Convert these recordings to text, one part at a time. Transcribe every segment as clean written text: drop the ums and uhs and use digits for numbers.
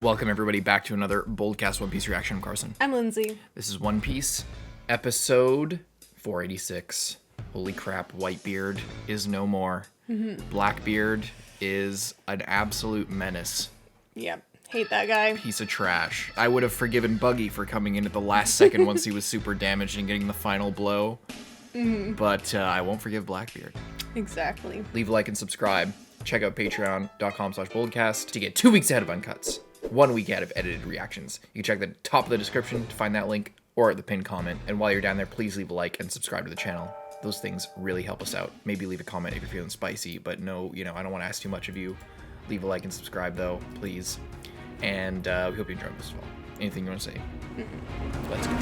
Welcome everybody back to another BOLDcast One Piece reaction. I'm Carson. I'm Lindsay. This is One Piece, episode 486. Holy crap, Whitebeard is no more. Blackbeard is an absolute menace. Yep, hate that guy. Piece of trash. I would have forgiven Buggy for coming in at the last second once he was super damaged and getting the final blow. But I won't forgive Blackbeard. Exactly. Leave a like and subscribe. Check out patreon.com/BOLDcast to get 2 weeks ahead of Uncuts. 1 week ahead of edited reactions. You can check the top of the description to find that link or the pinned comment. And while you're down there, please leave a like and subscribe to the channel. Those things really help us out. Maybe leave a comment if you're feeling spicy, but no, I don't want to ask too much of you. Leave a like and subscribe though, please. And we hope you enjoyed this as well. Anything you want to say? Let's go.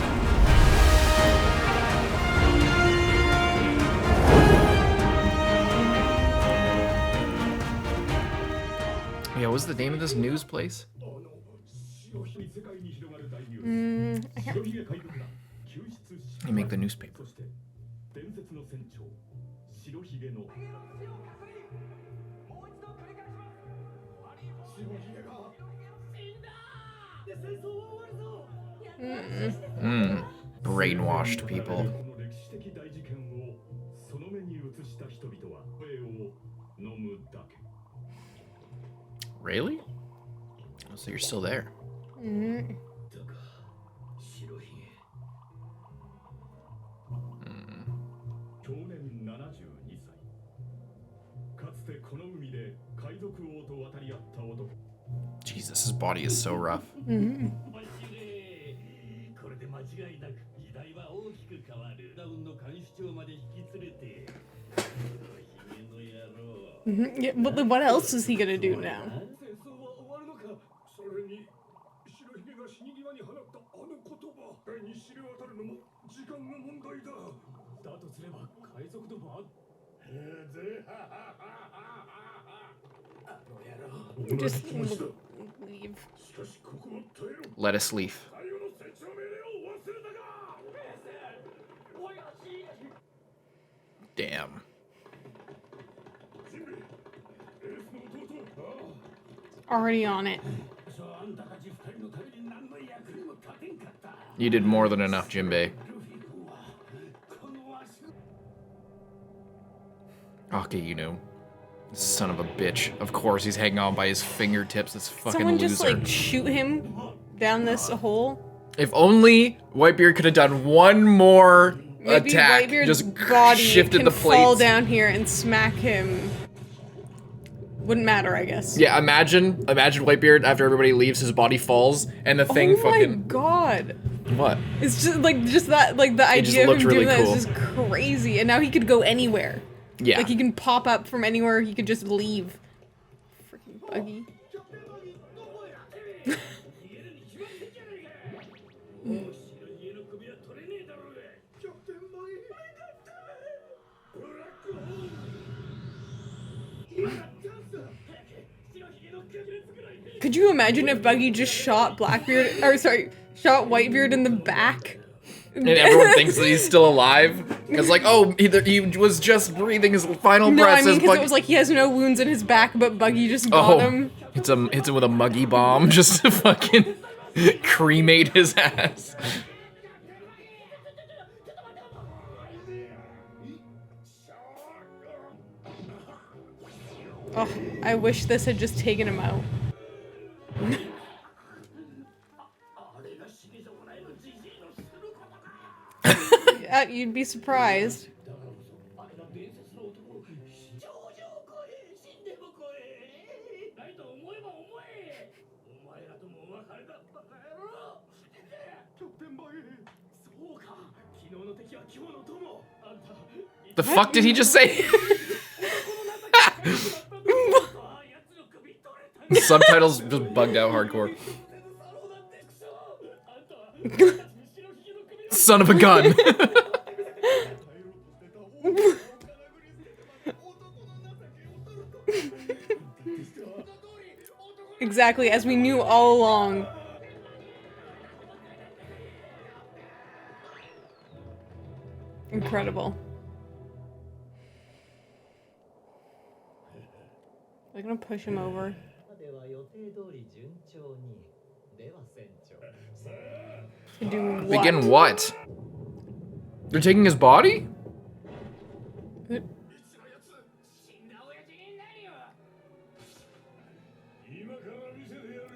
Yeah, what was the name of this news place? I can't. They make the newspaper. Brainwashed people. Really? Oh, so you're still there. Jesus, his body is so rough. Yeah, but what else is he gonna do now? Just leave. Let us leave. Damn. Already on it. You did more than enough, Jinbei. Okay, son of a bitch. Of course, he's hanging on by his fingertips. This fucking Someone loser. just like shoot him down this hole. If only Whitebeard could have done one more Maybe attack. Whitebeard's Just body shifted can the plates. fall down here and smack him. Wouldn't matter, I guess. Yeah, imagine Whitebeard after everybody leaves, his body falls, and the thing fucking. Oh my god. What? It's just that, the idea of looked him really doing that cool. is just crazy. And now he could go anywhere. Yeah. Like he can pop up from anywhere, he could just leave. Freaking Buggy. Could you imagine if Buggy just shot shot Whitebeard in the back? And everyone thinks that he's still alive. It's like, oh, he was just breathing his final No, breath. I mean, because it was like he has no wounds in his back, but Buggy just got him. Hits him with a muggy bomb just to fucking cremate his ass. Oh, I wish this had just taken him out. You'd be surprised. The fuck did he just say? The subtitles just bugged out hardcore. Son of a gun. Exactly, as we knew all along. Incredible. They're gonna push him over. To do what? Begin what? They're taking his body?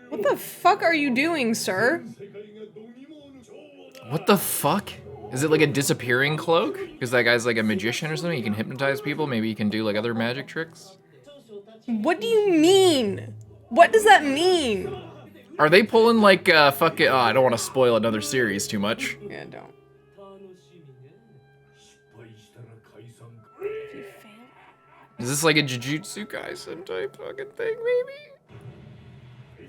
What the fuck are you doing, sir? What the fuck? Is it like a disappearing cloak? Because that guy's like a magician or something? He can hypnotize people? Maybe he can do like other magic tricks? What do you mean? What does that mean? Are they pulling like fucking... Oh, I don't want to spoil another series too much. Yeah, don't. Is this like a Jujutsu Kaisen type fucking thing, maybe?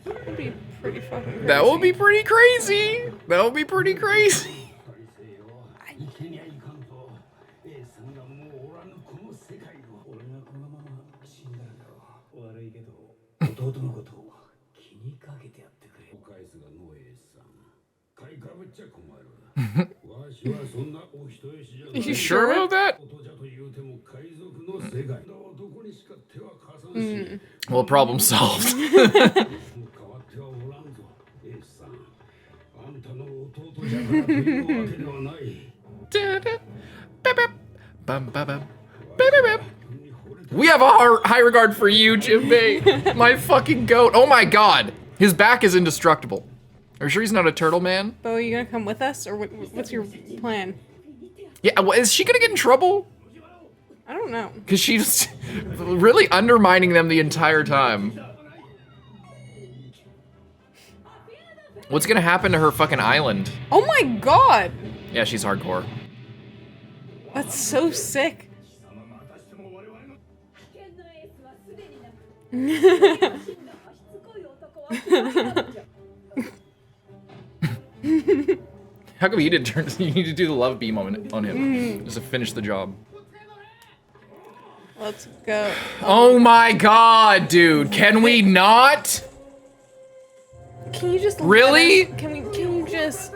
That would be pretty fucking crazy. That would be pretty crazy. That would be pretty crazy. You sure about that? Well, problem solved. We have a high regard for you, Jinbei. My fucking goat. Oh my god. His back is indestructible. Are you sure he's not a turtle man? Bo, are you gonna come with us, or what's your plan? Yeah, is she gonna get in trouble? I don't know. Because she's really undermining them the entire time. What's gonna happen to her fucking island? Oh my god! Yeah, she's hardcore. That's so sick. How come he didn't turn? You need to do the love beam on him just to finish the job. Let's go. Oh my god, dude! Can we not? Can you just really? Can you just?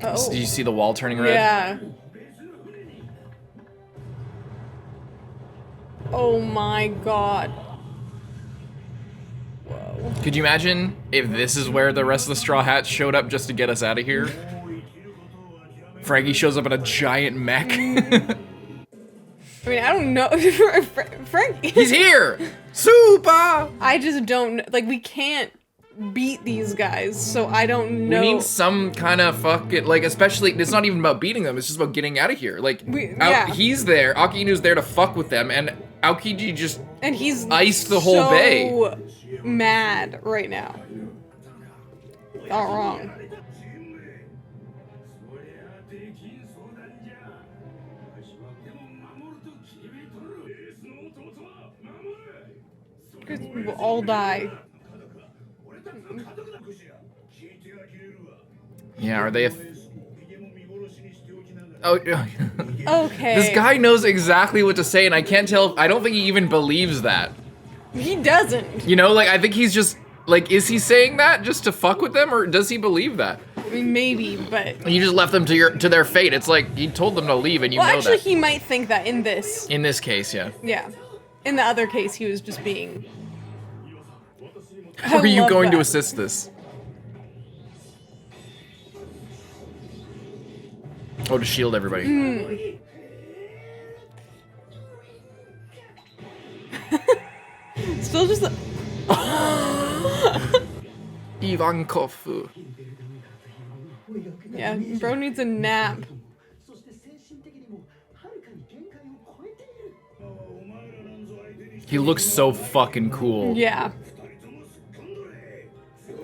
Oh. Do you see the wall turning red? Yeah. Oh my god. Whoa. Could you imagine if this is where the rest of the Straw Hats showed up just to get us out of here? Frankie shows up in a giant mech. I mean, I don't know. Frankie. He's here! Super! I just don't, like, we can't beat these guys, so I don't know. We need some kind of fucking, like, especially, it's not even about beating them, it's just about getting out of here. Like, he's there, Akinu's there to fuck with them, and Aokiji just iced the whole bay. So mad right now. All wrong. We'll all die. Yeah, are they Oh, okay. This guy knows exactly what to say, and I can't tell. I don't think he even believes that. He doesn't. You know, like, I think he's just, like, is he saying that just to fuck with them, or does he believe that? I mean, maybe, but... You just left them to their fate. It's like, you told them to leave, and you know that. Well, actually, he might think that in this. In this case, yeah. Yeah. In the other case, he was just being... How are you going to assist this? Oh, to shield everybody. Still just... Ivankov. Yeah, bro needs a nap. He looks so fucking cool. Yeah.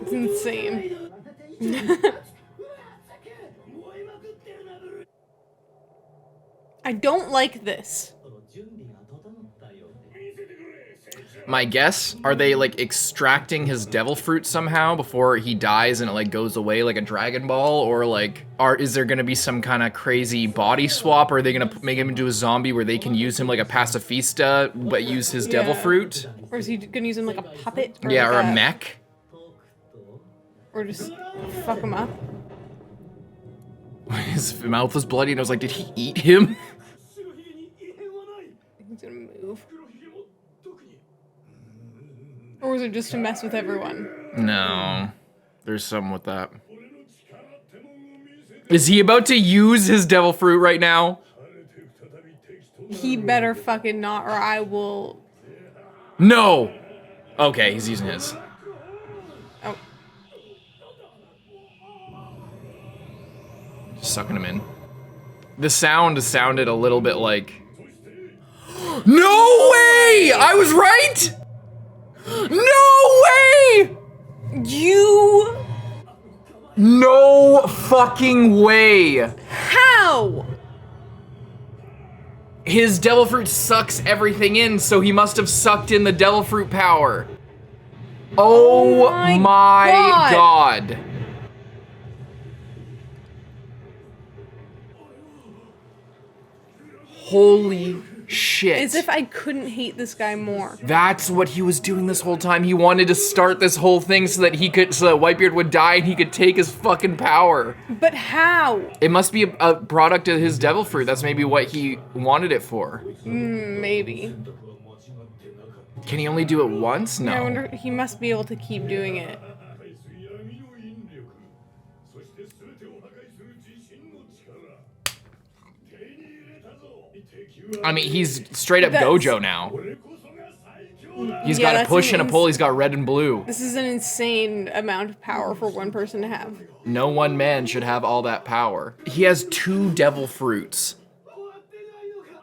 It's insane. I don't like this. My guess, are they like extracting his devil fruit somehow before he dies and it like goes away like a Dragon Ball, or like is there gonna be some kind of crazy body swap, or are they gonna make him into a zombie where they can use him like a pacifista but use his devil fruit? Or is he gonna use him like a puppet? Or yeah, like or a mech? Or just fuck him up? His mouth was bloody and I was like, did he eat him? He's gonna move. Or was it just to mess with everyone? No. There's something with that. Is he about to use his devil fruit right now? He better fucking not, or I will... No! Okay, he's using his. Oh. Just sucking him in. The sound sounded a little bit like... No way! I was right! No way! You... No fucking way! How? His devil fruit sucks everything in, so he must have sucked in the devil fruit power. Oh my god. Holy shit. As if I couldn't hate this guy more. That's what he was doing this whole time. He wanted to start this whole thing so that Whitebeard would die and he could take his fucking power. But how? It must be a product of his devil fruit. That's maybe what he wanted it for. Maybe. Can he only do it once? No. I wonder, he must be able to keep doing it. I mean, he's straight up Gojo now. He's got a push and a pull. He's got red and blue. This is an insane amount of power for one person to have. No one man should have all that power. He has 2 devil fruits.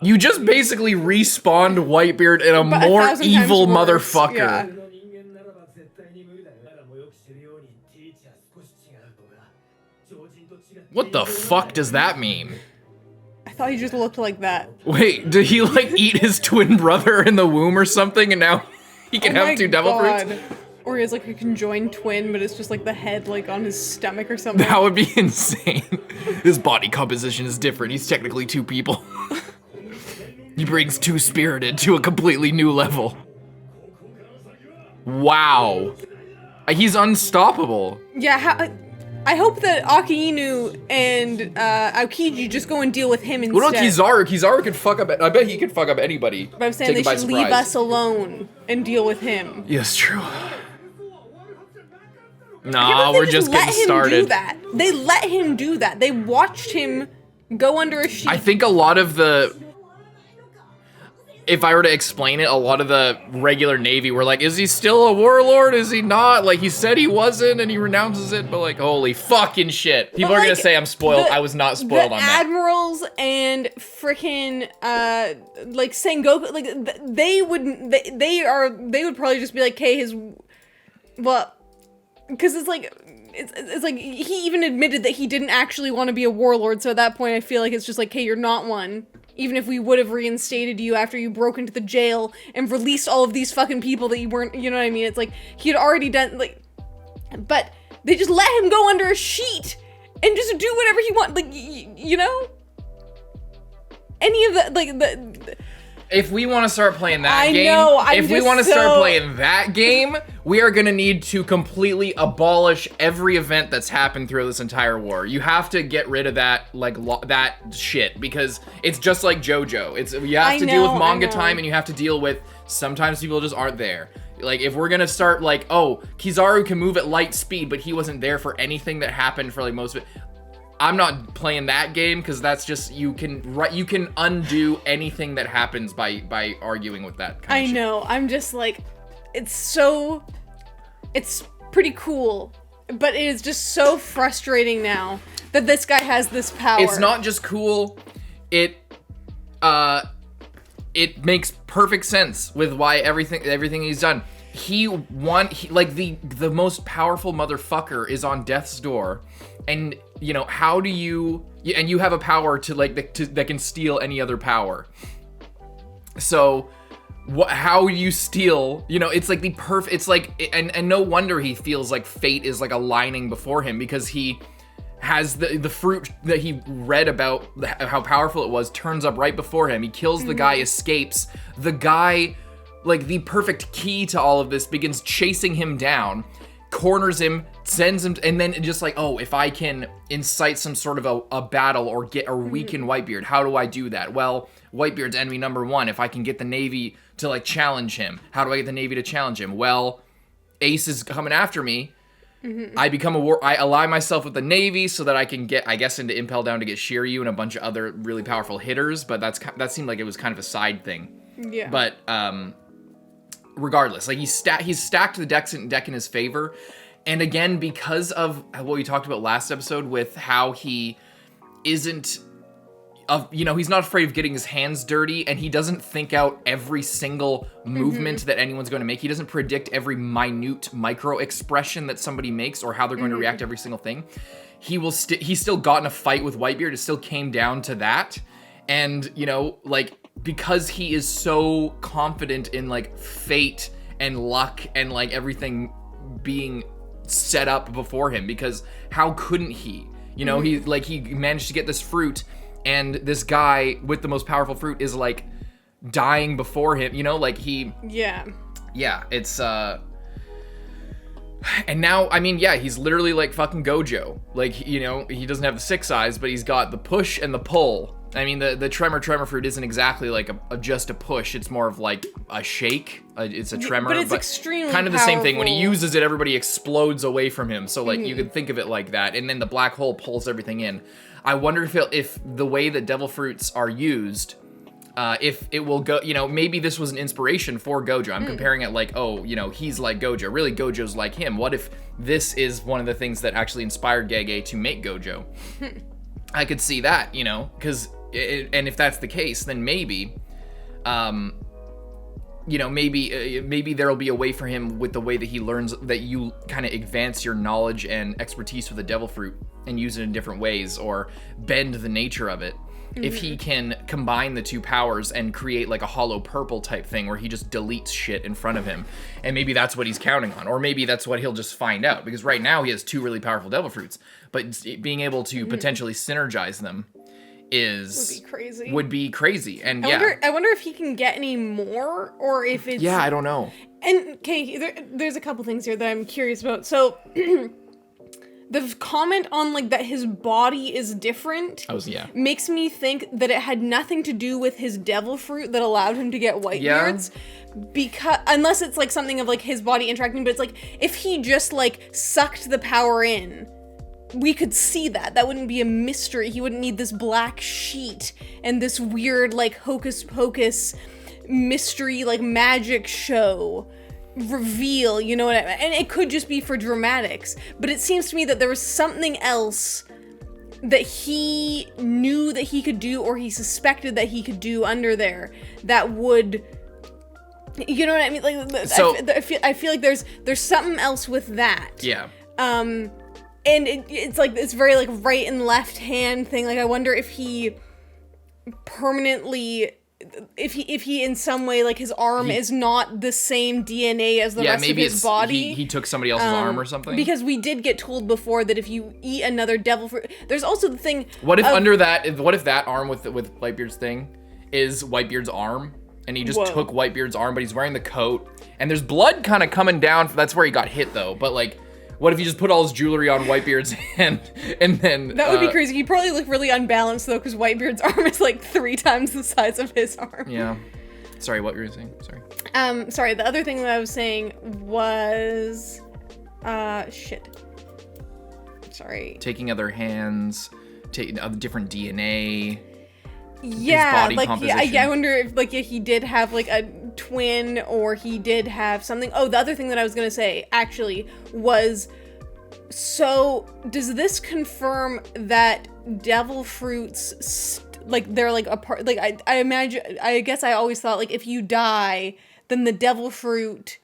You just basically respawned Whitebeard in a more evil motherfucker. Yeah. What the fuck does that mean? I thought he just looked like that. Wait, did he like eat his twin brother in the womb or something and now he can have 2 devil fruits? Or he has like a conjoined twin, but it's just like the head like on his stomach or something. That would be insane. His body composition is different. He's technically 2 people. He brings 2 spirited to a completely new level. Wow. He's unstoppable. Yeah, I hope that Aki Inu and Aokiji just go and deal with him instead. What about Kizaru? Kizaru could fuck up, I bet he could fuck up anybody. But I'm saying they should leave us alone and deal with him. Yes, true. Nah, we're just getting started. They let him do that. They watched him go under a sheet. I think a lot of the... If I were to explain it, a lot of the regular Navy were like, is he still a warlord? Is he not? Like, he said he wasn't and he renounces it, but like, holy fucking shit. People are gonna say I'm spoiled. I was not spoiled on that. Admirals and frickin' like Sengoku, like they would probably just be like, okay, because it's like he even admitted that he didn't actually want to be a warlord, so at that point I feel like it's just like, okay, you're not one. Even if we would have reinstated you after you broke into the jail and released all of these fucking people that you weren't, you know what I mean? It's like, he had already done, like, but they just let him go under a sheet and just do whatever he wants, like, you know? Any of the, like, if we want to start playing that game, if we want to start playing that game, we are going to need to completely abolish every event that's happened through this entire war. You have to get rid of that, like, that shit, because it's just like JoJo. You have to deal with manga time, and you have to deal with sometimes people just aren't there. Like, if we're going to start, like, oh, Kizaru can move at light speed, but he wasn't there for anything that happened for, like, most of it. I'm not playing that game because that's just you can undo anything that happens by arguing with that kind of shit. know. I'm just like, it's pretty cool, but it is just so frustrating now that this guy has this power. It's not just cool. It makes perfect sense with why everything he's done. Like the most powerful motherfucker is on death's door, and you know, how do you, and you have a power to like that can steal any other power. So how you steal, you know, it's like the perfect, it's like, and no wonder he feels like fate is like aligning before him, because he has the fruit that he read about how powerful it was turns up right before him. He kills the guy, escapes. The guy, like the perfect key to all of this, begins chasing him down, corners him, sends him, and then just like, oh, if I can incite some sort of a battle or weaken Whitebeard, how do I do that? Well, Whitebeard's enemy number 1. If I can get the Navy to like challenge him, how do I get the Navy to challenge him? Well, Ace is coming after me, I become I ally myself with the Navy so that I can get, I guess, into Impel Down to get Shiryu and a bunch of other really powerful hitters, but that seemed like it was kind of a side thing. Yeah. But regardless, like he's stacked the deck in his favor. And again, because of what we talked about last episode with how he isn't, he's not afraid of getting his hands dirty, and he doesn't think out every single movement that anyone's going to make. He doesn't predict every minute micro expression that somebody makes or how they're going to react to every single thing. He still got in a fight with Whitebeard. It still came down to that. And, like, because he is so confident in, like, fate and luck and, like, everything being set up before him, because how couldn't he? He managed to get this fruit, and this guy with the most powerful fruit is like dying before him, Yeah, it's and now, he's literally like fucking Gojo. Like, he doesn't have the 6 eyes, but he's got the push and the pull. I mean, the tremor fruit isn't exactly like just a push. It's more of like a shake. It's a tremor, but it's extremely kind of the same thing. When he uses it, everybody explodes away from him. So like you could think of it like that. And then the black hole pulls everything in. I wonder if the way that devil fruits are used, if it will go, maybe this was an inspiration for Gojo. I'm comparing it like, he's like Gojo. Really, Gojo's like him. What if this is one of the things that actually inspired Gege to make Gojo? I could see that, because, and if that's the case, then maybe, maybe there'll be a way for him with the way that he learns, that you kind of advance your knowledge and expertise with the devil fruit and use it in different ways, or bend the nature of it. If he can combine the two powers and create like a hollow purple type thing where he just deletes shit in front of him, and maybe that's what he's counting on, or maybe that's what he'll just find out, because right now he has 2 really powerful devil fruits, but being able to potentially synergize them would be crazy. And I wonder if he can get any more, or if it's... I don't know. And okay, there's a couple things here that I'm curious about. So the comment on like that his body is different makes me think that it had nothing to do with his devil fruit that allowed him to get whitebeards. Because unless it's like something of like his body interacting, but it's like if he just like sucked the power in, we could see that wouldn't be a mystery. He wouldn't need this black sheet and this weird like hocus pocus mystery like magic show reveal, you know what I mean? And it could just be for dramatics, but it seems to me that there was something else that he knew that he could do, or he suspected that he could do under there, that would, you know what I mean? Like, so I feel like there's something else with that. And it's like it's very like right and left hand thing. Like I wonder if he permanently, if he in some way, like his arm is not the same DNA as the rest of his body. He took somebody else's arm or something. Because we did get told before that if you eat another devil fruit, there's also the thing. What if what if that arm with Whitebeard's thing is Whitebeard's arm, and he just took Whitebeard's arm, but he's wearing the coat, and there's blood kind of coming down. That's where he got hit though. But like, what if you just put all his jewelry on Whitebeard's hand, and then... That would be crazy. He'd probably look really unbalanced, though, because Whitebeard's arm is, like, 3 times the size of his arm. Yeah. Sorry, what were you saying? Sorry. Sorry, the other thing that I was saying was... shit. Sorry. Taking other hands, taking other different DNA... Yeah, like, I wonder if, like, he did have, like, a twin, or he did have something. Oh, the other thing that I was gonna say, actually, was, so, does this confirm that devil fruits, like, they're, like, a part, like, I guess I always thought, like, if you die, then the devil fruit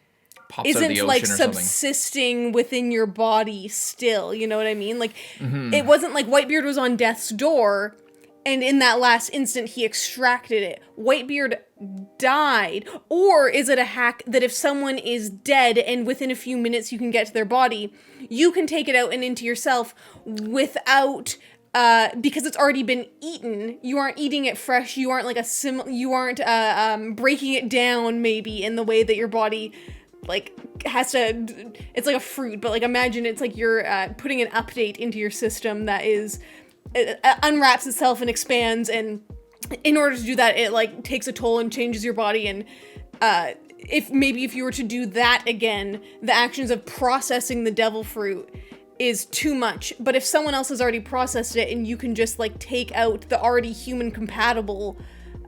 isn't, like, subsisting within your body still, you know what I mean? Like, it wasn't like Whitebeard was on death's door, and in that last instant, he extracted it. Whitebeard died. Or is it a hack that if someone is dead and within a few minutes you can get to their body, you can take it out and into yourself without, because it's already been eaten. You aren't eating it fresh. You aren't like you aren't breaking it down maybe in the way that your body like has to. It's like a fruit, but like imagine it's like you're putting an update into your system that is. It unwraps itself and expands, and in order to do that, it like takes a toll and changes your body, and if you were to do that again, the actions of processing the devil fruit is too much. But if someone else has already processed it and you can just like take out the already human compatible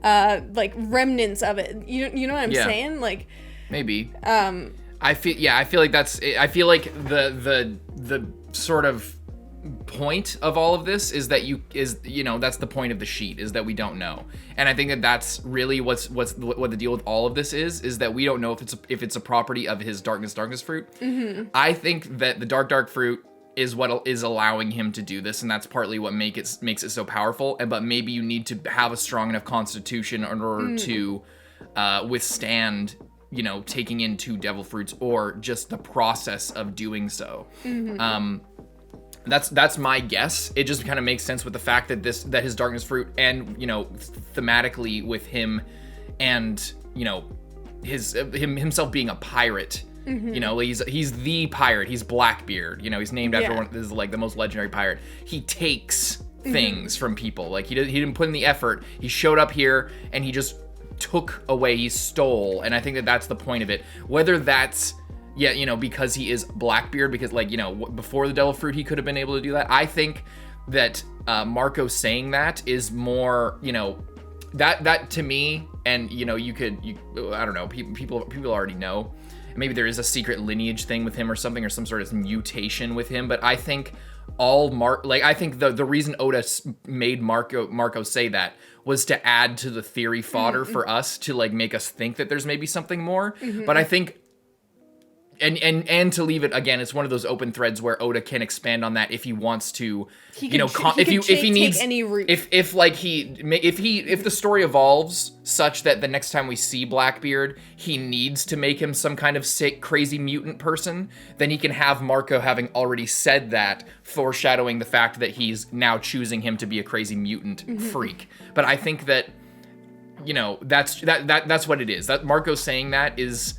like remnants of it, you know what I'm saying? Like maybe. I feel like the sort of point of all of this is that that's the point of the sheet, is that we don't know. And I think that that's really what the deal with all of this is that we don't know if it's a property of his darkness fruit. Mm-hmm. I think that the dark fruit is what is allowing him to do this, and that's partly what makes it so powerful. But maybe you need to have a strong enough constitution in order to withstand taking in 2 devil fruits, or just the process of doing so. Mm-hmm. That's my guess. It just kind of makes sense with the fact that his darkness fruit, and thematically with him, and himself being a pirate. Mm-hmm. He's the pirate. He's Blackbeard. He's named after one. This is like the most legendary pirate. He takes things from people. Like he didn't put in the effort. He showed up here and he just took away. He stole. And I think that that's the point of it. Whether that's because he is Blackbeard, because before the devil fruit he could have been able to do that. I think that Marco saying that is more that to me, and I don't know, people already know. Maybe there is a secret lineage thing with him or something, or some sort of mutation with him. But I think I think the reason Oda made Marco say that was to add to the theory fodder for us to make us think that there's maybe something more. Mm-hmm. But I think and to leave it again, it's one of those open threads where Oda can expand on that if he wants to. If he needs any route. If the story evolves such that the next time we see Blackbeard, he needs to make him some kind of sick, crazy mutant person, then he can have Marco having already said that, foreshadowing the fact that he's now choosing him to be a crazy mutant freak. But I think that that's what it is. That Marco saying that is.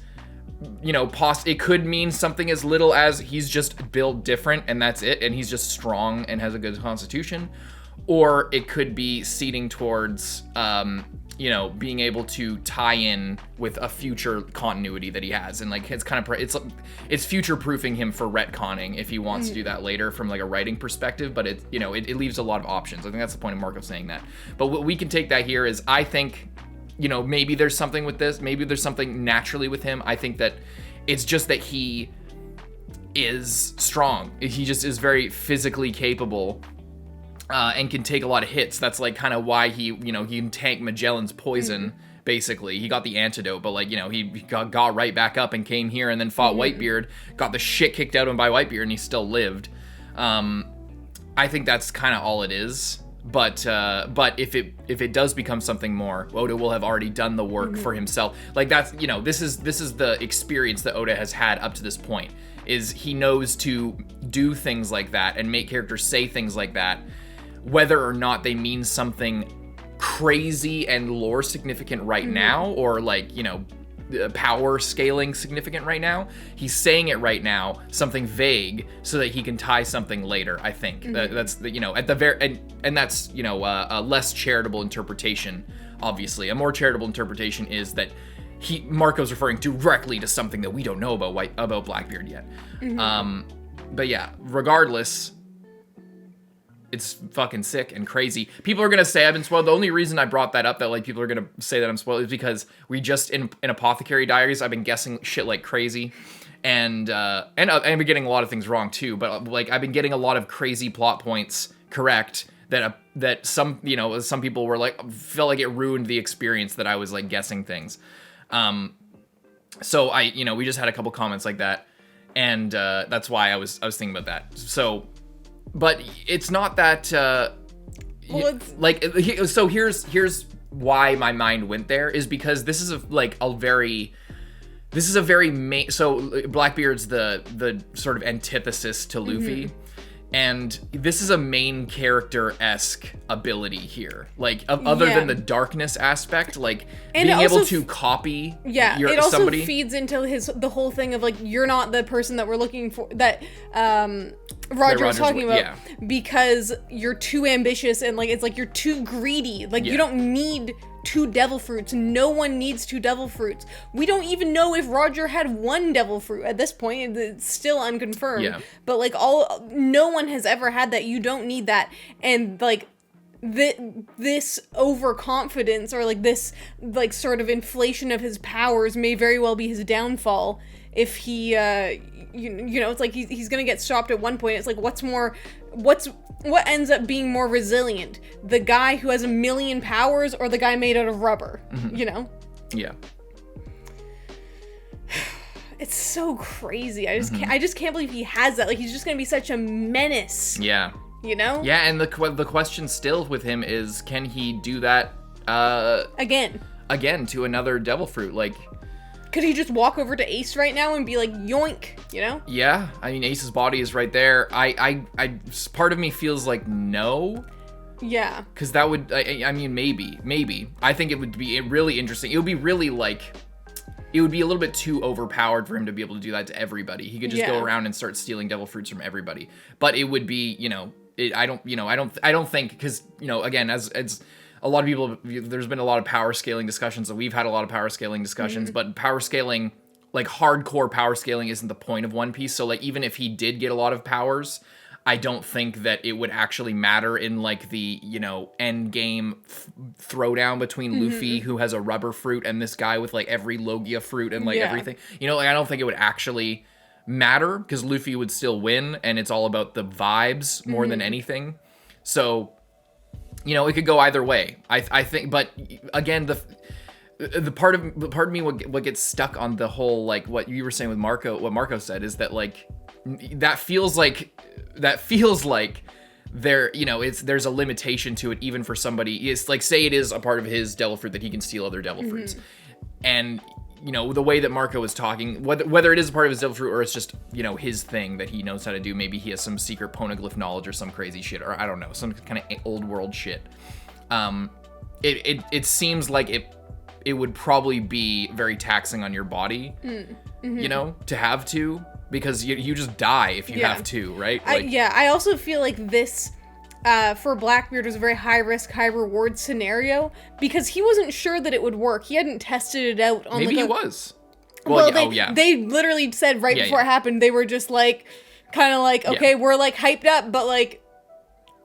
It could mean something as little as he's just built different and that's it, and he's just strong and has a good constitution, or it could be seeding towards being able to tie in with a future continuity that he has, and it's kind of it's future proofing him for retconning if he wants to do that later from a writing perspective. But it leaves a lot of options. I think that's the point of Marco saying that. But what we can take that here is, I think maybe there's something with this. Maybe there's something naturally with him. I think that it's just that he is strong. He just is very physically capable and can take a lot of hits. That's kind of why he can tank Magellan's poison. Basically, he got the antidote, but he got right back up and came here and then fought Whitebeard, got the shit kicked out of him by Whitebeard, and he still lived. I think that's kind of all it is. But if it does become something more, Oda will have already done the work for himself. That's this is the experience that Oda has had up to this point. Is he knows to do things like that and make characters say things like that, whether or not they mean something crazy and lore significant right now, or power scaling significant right now. He's saying it right now, something vague, so that he can tie something later. I think that's at the very and that's a less charitable interpretation. Obviously, a more charitable interpretation is that Marco's referring directly to something that we don't know about Blackbeard yet. But yeah, regardless, it's fucking sick and crazy. People are gonna say I've been spoiled. The only reason I brought that up, that people are gonna say that I'm spoiled, is because we just in Apothecary Diaries, I've been guessing shit like crazy, and I've been getting a lot of things wrong too. But I've been getting a lot of crazy plot points correct that some people were felt like it ruined the experience that I was guessing things. So we just had a couple comments like that, and that's why I was thinking about that. So. But it's not that, so here's why my mind went there, is because this is a very main, so Blackbeard's the sort of antithesis to Luffy. And this is a main character-esque ability here. Other than the darkness aspect, being able to copy it also somebody. Feeds into the whole thing of you're not the person that we're looking for, that Roger was talking about, because you're too ambitious and it's you're too greedy. You don't need 2 devil fruits. No one needs 2 devil fruits. We don't even know if Roger had 1 devil fruit at this point. It's still unconfirmed. Yeah. But like no one has ever had that. You don't need that. And like this overconfidence, or like this like sort of inflation of his powers, may very well be his downfall if he you know, it's like he's gonna get stopped at one point. It's like what ends up being more resilient, the guy who has 1 million powers or the guy made out of rubber? You know? Yeah. It's so crazy. I just can't believe he has that. Like, he's just gonna be such a menace. Yeah. You know? Yeah, and the question still with him is, can he do that again to another devil fruit? Like, could he just walk over to Ace right now and be like, yoink, you know? Yeah, I mean, Ace's body is right there. I part of me feels like no. Yeah. Because that would, I mean, maybe. I think it would be really interesting. It would be really like, it would be a little bit too overpowered for him to be able to do that to everybody. He could just go around and start stealing devil fruits from everybody. But it would be, you know, I don't think, because, you know, again, as a lot of people, there's been a lot of power scaling discussions, and we've had a lot of power scaling discussions, but power scaling, like hardcore power scaling, isn't the point of One Piece. So like, even if he did get a lot of powers, I don't think that it would actually matter in like the, you know, end game throwdown between Luffy, who has a rubber fruit, and this guy with like every Logia fruit and like everything. You know, like, I don't think it would actually matter, because Luffy would still win, and it's all about the vibes more than anything. So, you know, it could go either way. I think, but again, the part of me what gets stuck on the whole, like what you were saying with Marco, what Marco said, is that like that feels like there, you know, there's a limitation to it, even for somebody. It's like, say it is a part of his devil fruit that he can steal other devil fruits, and you know, the way that Marco was talking, whether it is a part of his devil fruit or it's just, you know, his thing that he knows how to do. Maybe he has some secret poneglyph knowledge or some crazy shit, or I don't know, some kind of old world shit. It seems like it would probably be very taxing on your body, you know, to have to, because you just die if you have to, right? Like, I also feel like this for Blackbeard was a very high risk, high reward scenario, because he wasn't sure that it would work. He hadn't tested it out on maybe he was. Well, they literally said right before it happened, they were just like, kind of like, okay, we're like hyped up, but like,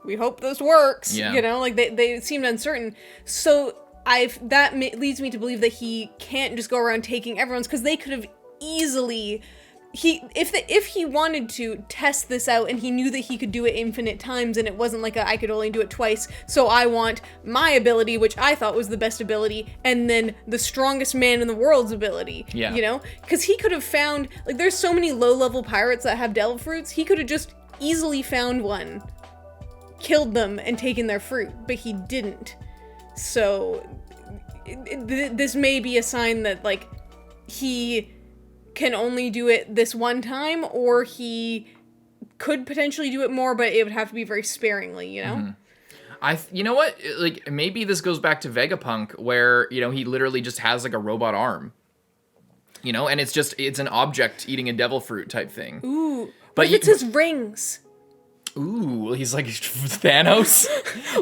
we hope this works. You know, like they seemed uncertain. So that leads me to believe that he can't just go around taking everyone's, because they could have easily, if he wanted to test this out and he knew that he could do it infinite times, and it wasn't like I could only do it twice, so I want my ability, which I thought was the best ability, and then the strongest man in the world's ability, you know? Because he could have found, like, there's so many low-level pirates that have devil fruits, he could have just easily found one, killed them, and taken their fruit, but he didn't. So this may be a sign that, like, he can only do it this one time, or he could potentially do it more, but it would have to be very sparingly, you know? You know what? Like, maybe this goes back to Vegapunk, where, you know, he literally just has like a robot arm, you know, and it's an object eating a devil fruit type thing. Ooh, but it's his rings. Ooh, he's like Thanos.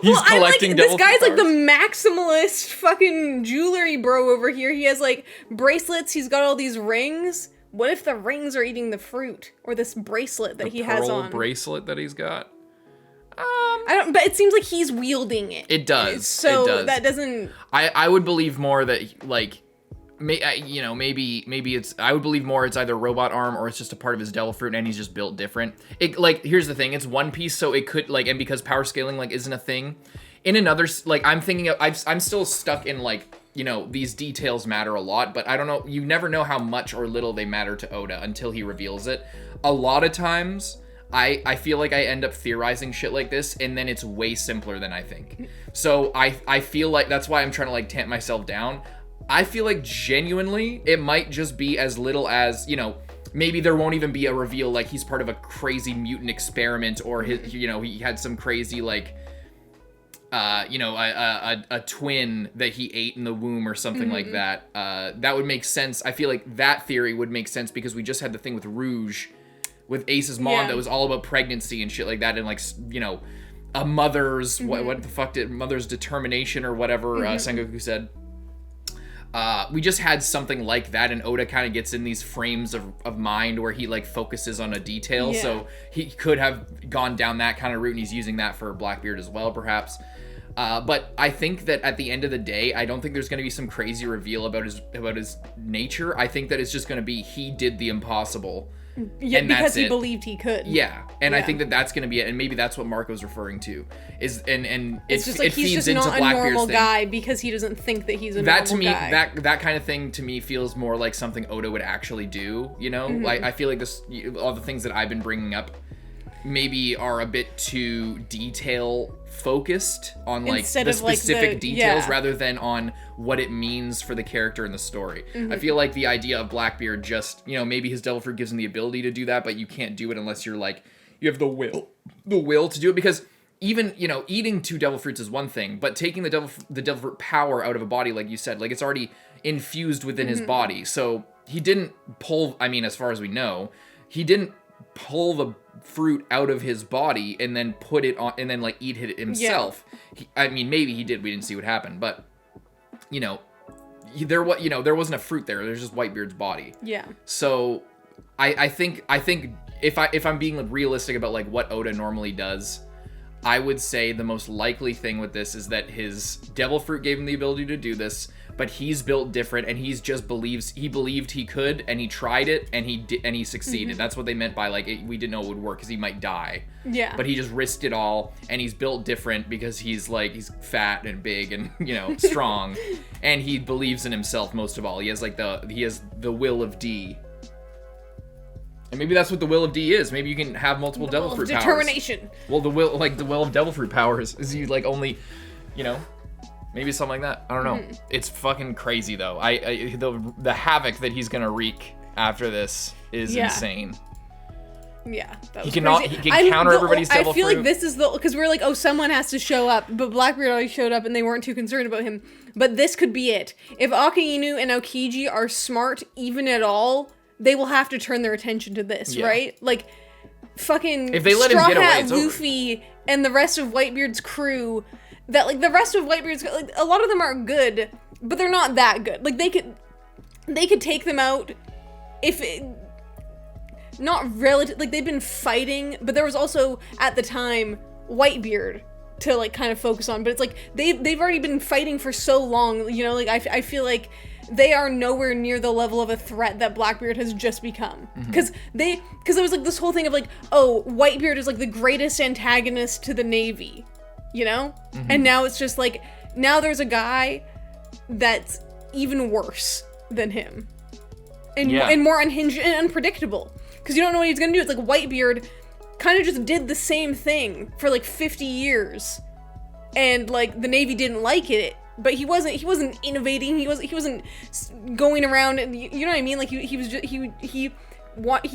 He's well, collecting devil this guy's fruit like the maximalist fucking jewelry bro over here. He has like bracelets. He's got all these rings. What if the rings are eating the fruit, or this bracelet that he has on? Bracelet that he's got. I don't. But it seems like he's wielding it. It does. So it does. that doesn't. I would believe more that like. You know, maybe it's, I would believe more it's either robot arm or it's just a part of his devil fruit and he's just built different. It, like, here's the thing, it's One Piece, so it could, like, and because power scaling, like, isn't a thing, in another, like, I'm thinking of, I'm still stuck in, like, you know, these details matter a lot, but I don't know, you never know how much or little they matter to Oda until he reveals it. A lot of times, I feel like I end up theorizing shit like this, and then it's way simpler than I think. So I feel like, that's why I'm trying to, like, tamp myself down. I feel like genuinely it might just be as little as, you know, maybe there won't even be a reveal like he's part of a crazy mutant experiment, or his, you know, he had some crazy like you know, a twin that he ate in the womb or something like that. That would make sense. I feel like that theory would make sense because we just had the thing with Rouge with Ace's mom that was all about pregnancy and shit like that, and like, you know, a mother's what the fuck did mother's determination or whatever Sengoku said. We just had something like that, and Oda kind of gets in these frames of mind where he like focuses on a detail. Yeah. So he could have gone down that kind of route, and he's using that for Blackbeard as well, perhaps. But I think that at the end of the day, I don't think there's going to be some crazy reveal about his nature. I think that it's just going to be he did the impossible. Yeah, and because he believed he could. Yeah, and I think that that's going to be it, and maybe that's what Marco's referring to. It's just like it he's feeds just into not a Blackbeard's normal thing. guy because he doesn't think that he's a That normal guy. to me, that kind of thing to me feels more like something Oda would actually do. You know, like I feel like all the things that I've been bringing up maybe are a bit too detail focused on like Instead the of, like, specific details yeah. rather than on what it means for the character in the story. I feel like the idea of Blackbeard just, you know, maybe his devil fruit gives him the ability to do that, but you can't do it unless you're like, you have the will to do it, because even, you know, eating 2 devil fruits is one thing, but taking the devil fruit power out of a body, like you said, like it's already infused within his body. So he didn't pull, I mean, as far as we know, he didn't pull the fruit out of his body and then put it on and then like eat it himself. Yeah. I mean, maybe he did. We didn't see what happened, but you know, there wasn't a fruit there. There's just Whitebeard's body. Yeah. So I think if I'm being realistic about like what Oda normally does, I would say the most likely thing with this is that his devil fruit gave him the ability to do this, but he's built different, and he's just believed he could, and he tried it, and he succeeded. That's what they meant by like we didn't know it would work because he might die. Yeah. But he just risked it all, and he's built different because he's fat and big and, you know, strong, and he believes in himself most of all. He has the will of D. And maybe that's what the will of D is. Maybe you can have multiple devil fruit powers. Determination. Well, the will of devil fruit powers is you like only, you know, maybe something like that. I don't know. It's fucking crazy though. The havoc that he's gonna wreak after this is insane. Yeah, that was crazy. He can counter everybody's devil fruit. I feel like this is because we're like, oh, someone has to show up, but Blackbeard already showed up and they weren't too concerned about him. But this could be it. If Akainu and Aokiji are smart even at all, they will have to turn their attention to this, right? Like, fucking if they let him get away, it's Luffy over. And the rest of Whitebeard's crew, that like the rest of Whitebeard's, like a lot of them are good, but they're not that good. Like they could take them out if it, not relative. Like they've been fighting, but there was also at the time Whitebeard to like kind of focus on. But it's like they've already been fighting for so long. You know, like I feel like they are nowhere near the level of a threat that Blackbeard has just become. Because there was like this whole thing of like, oh, Whitebeard is like the greatest antagonist to the Navy, you know? And now it's just like, now there's a guy that's even worse than him. And more unhinged and unpredictable. Because you don't know what he's gonna do. It's like Whitebeard kind of just did the same thing for like 50 years. And like the Navy didn't like it. But he wasn't innovating. He wasn't going around, and you know what I mean? Like he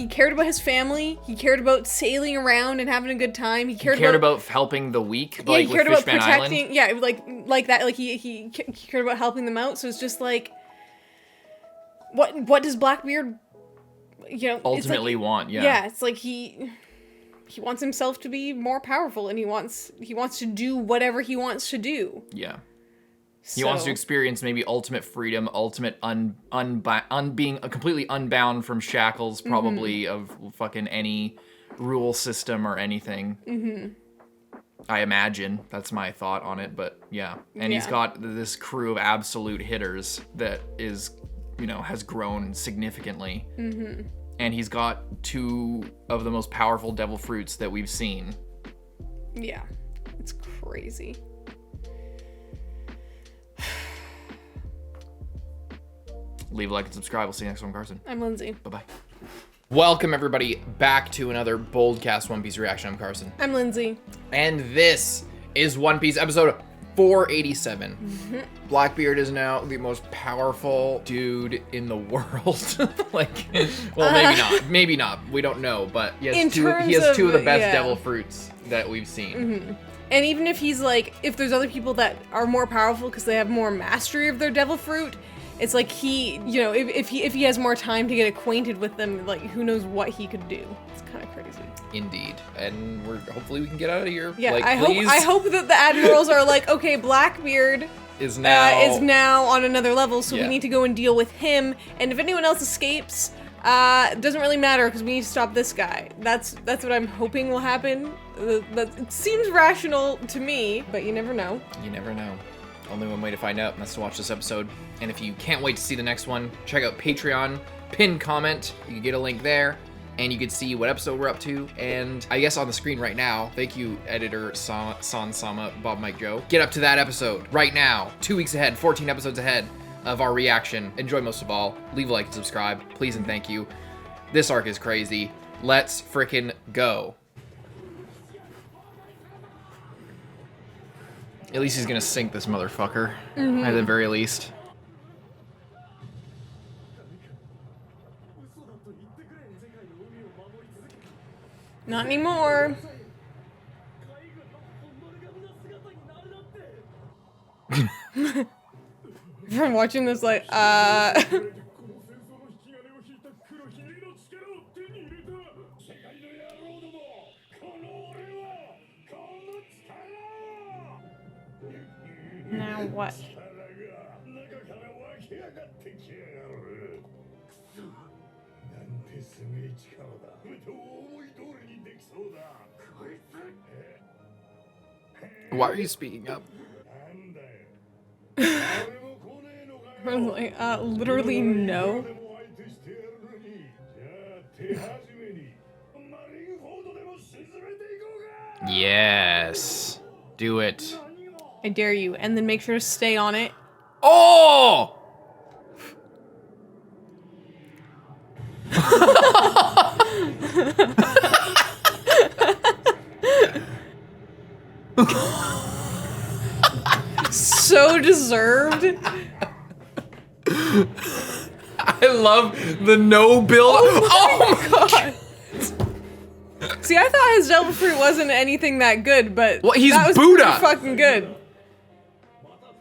cared about his family. He cared about sailing around and having a good time. He cared about helping the weak. Yeah, like he cared with about Fishman protecting. Island. Yeah, like that. Like he cared about helping them out. So it's just like, what does Blackbeard, you know, ultimately want? Yeah. Yeah, it's like he wants himself to be more powerful, and he wants to do whatever he wants to do. Yeah. He wants to experience maybe ultimate freedom, ultimate being completely unbound from shackles, probably of fucking any rule system or anything. I imagine that's my thought on it, but yeah. And he's got this crew of absolute hitters that is, you know, has grown significantly. And he's got 2 of the most powerful devil fruits that we've seen. Yeah, it's crazy. Leave a like and subscribe. We'll see you next one, Carson. I'm Lindsay. Bye-bye. Welcome, everybody, back to another BOLDcast One Piece reaction. I'm Carson. I'm Lindsay. And this is One Piece episode 487. Blackbeard is now the most powerful dude in the world. Like, well, maybe not. We don't know, but he has 2 of the best devil fruits that we've seen. And even if he's like, if there's other people that are more powerful because they have more mastery of their devil fruit, it's like he, you know, if he has more time to get acquainted with them, like who knows what he could do. It's kind of crazy. Indeed. And hopefully we can get out of here. Yeah, like, I please. hope that the admirals are like, okay, Blackbeard is now on another level, so Yeah. we need to go and deal with him. And if anyone else escapes, it doesn't really matter because we need to stop this guy. That's what I'm hoping will happen. It seems rational to me, but you never know. You never know. Only one way to find out, and that's to watch this episode. And if you can't wait to see the next one, check out Patreon, pinned comment. You can get a link there, and you can see what episode we're up to. And I guess on the screen right now, thank you, editor Sama, Bob, Mike, Joe. Get up to that episode right now, 2 weeks ahead, 14 episodes ahead of our reaction. Enjoy most of all. Leave a like and subscribe, please and thank you. This arc is crazy. Let's frickin' go. At least he's gonna sink this motherfucker, at the very least. Not anymore. I'm watching this like, Now what? Why are you speaking up? I was like, literally no. Yes. Do it. I dare you, and then make sure to stay on it. Oh! So deserved. I love the no build. Oh my god. See, I thought his devilfruit wasn't anything that good, but Well, he's that was Buddha. pretty fucking good.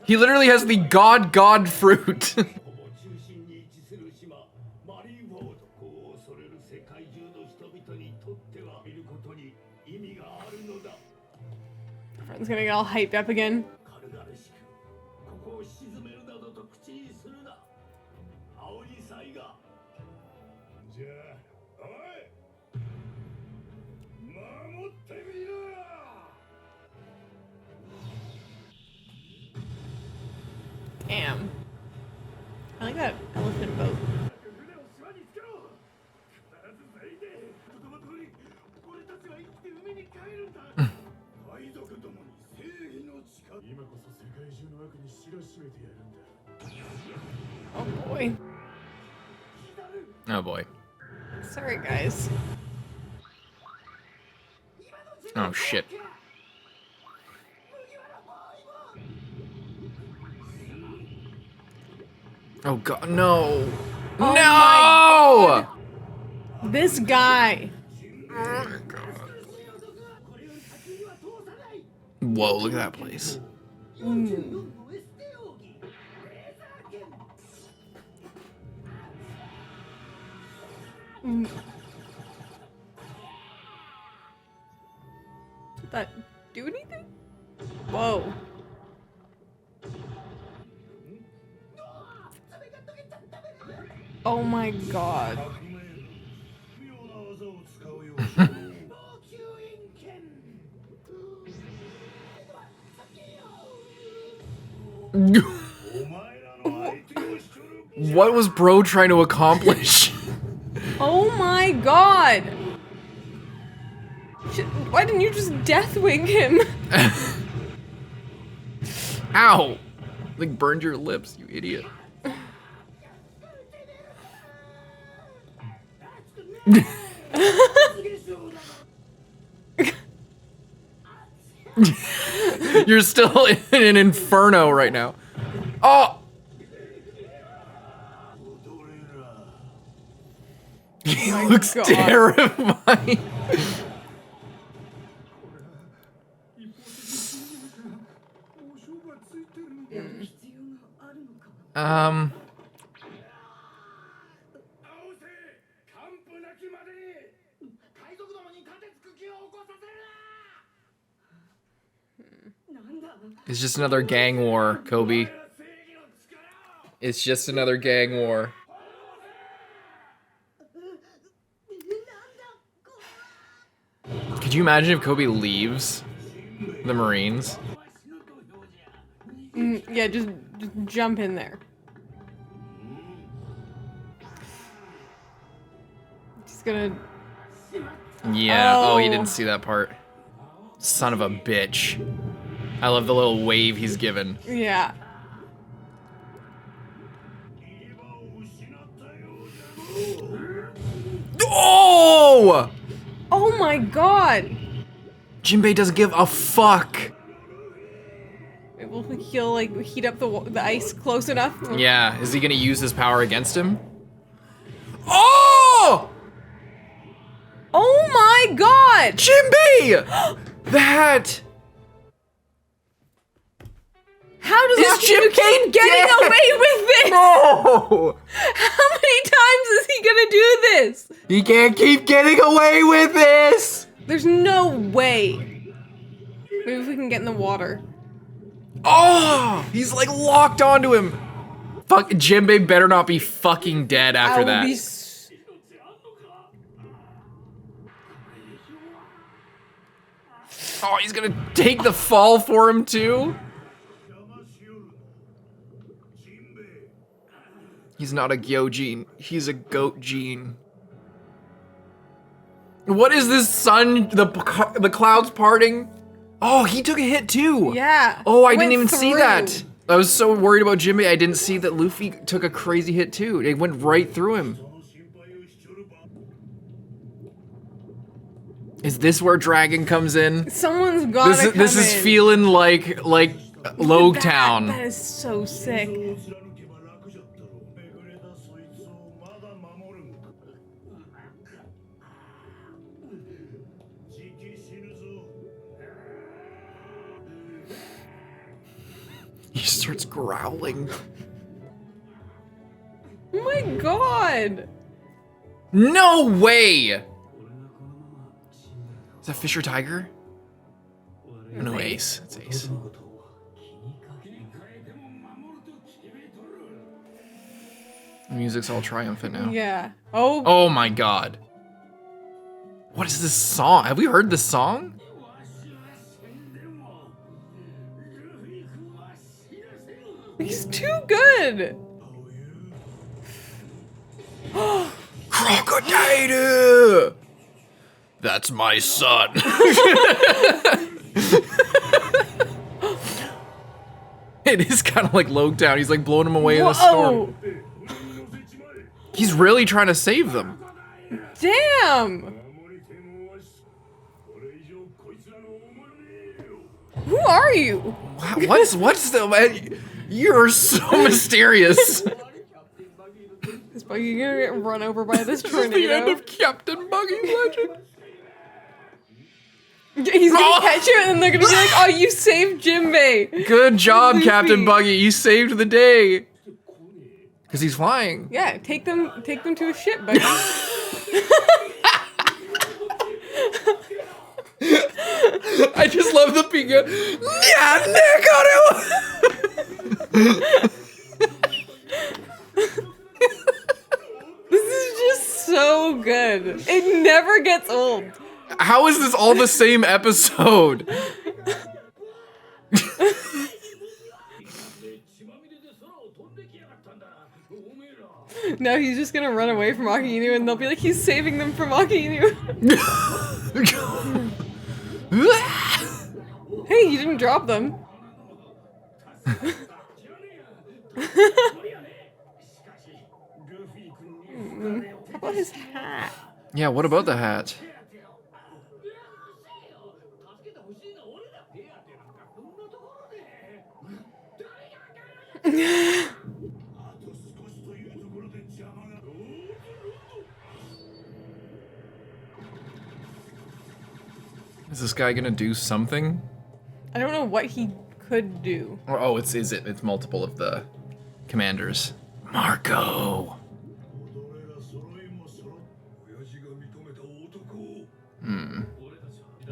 He literally has the god fruit. Friend's gonna get all hyped up again. Damn. I like that elephant boat. Oh boy. Oh boy. Sorry, guys. Oh shit. Oh god, no. Oh No! This guy. Oh my god. Whoa, look at that place. Did that do anything? Whoa. Oh my god. What was bro trying to accomplish? Oh my god. Why didn't you just deathwing him? Ow! Like burned your lips, you idiot. You're still in an inferno right now. Oh! He looks God. terrifying. It's just another gang war, Kobe. It's just another gang war. Could you imagine if Kobe leaves the Marines? Yeah, just jump in there. Just gonna... Yeah, oh, he didn't see that part. Son of a bitch. I love the little wave he's given. Yeah. Oh! Oh my god! Jinbei doesn't give a fuck. Will he'll like heat up the ice close enough? Yeah, is he gonna use his power against him? Oh! Oh my god! Jinbei! That... How does Is Akinu Jinbei keep getting dead? away with this? No! How many times is he gonna do this? He can't keep getting away with this! There's no way. Maybe if we can get in the water. Oh! He's like locked onto him. Fuck, Jinbei better not be fucking dead after I will that. be Oh, he's gonna take the fall for him too? He's not a Gyojin, he's a goat gene. What is this sun, the clouds parting? Oh, he took a hit too. Yeah. Oh, I Went didn't even see through. that. I was so worried about Jinbei, I didn't see that Luffy took a crazy hit too. It went right through him. Is this where Dragon comes in? Someone's gotta come This is in. feeling like Logue Town. That is so sick. He starts growling. Oh my god. No way! Is that Fisher Tiger? Oh, no, Ace. It's Ace. The music's all triumphant now. Yeah. Oh. Oh my god. What is this song? Have we heard this song? He's too good. Crocodile! That's my son. It is kind of like Logue Town. He's like blowing him away in the storm. He's really trying to save them. Damn. Who are you? What's the man? You're so mysterious. Is Buggy gonna get run over by this This is tornado? the end of Captain Buggy's legend. He's gonna catch you and they're gonna be like, oh, you saved Jinbei. Good job, Luffy. Captain Buggy. You saved the day. Because he's flying. Yeah, take them to a ship, Buggy. I just love the Pika. Yeah, This is just so good. It never gets old. How is this all the same episode? Now he's just gonna run away from Akiinu and they'll be like, he's saving them from Akiinu. Hey, you didn't drop them. How about his hat? Yeah, what about the hat? Is this guy gonna do something? I don't know what he could do. Or oh, it's multiple of the commanders. Marco.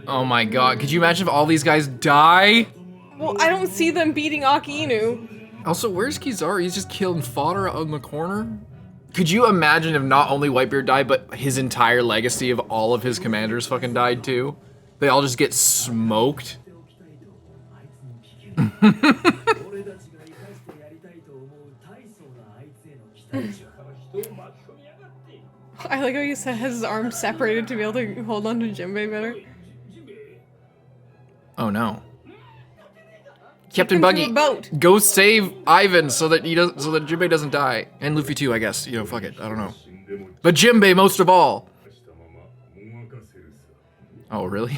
Oh my god, could you imagine if all these guys die? Well, I don't see them beating Aki Inu. Also, where's Kizaru? He's just killing fodder out in the corner? Could you imagine if not only Whitebeard died, but his entire legacy of all of his commanders fucking died too? They all just get smoked? I like how he has his arms separated to be able to hold on to Jinbei better. Oh no. Captain him Buggy, to a boat. go save Ivan so that Jinbei doesn't die. And Luffy too, I guess. You know, fuck it. I don't know. But Jinbei most of all. Oh, really?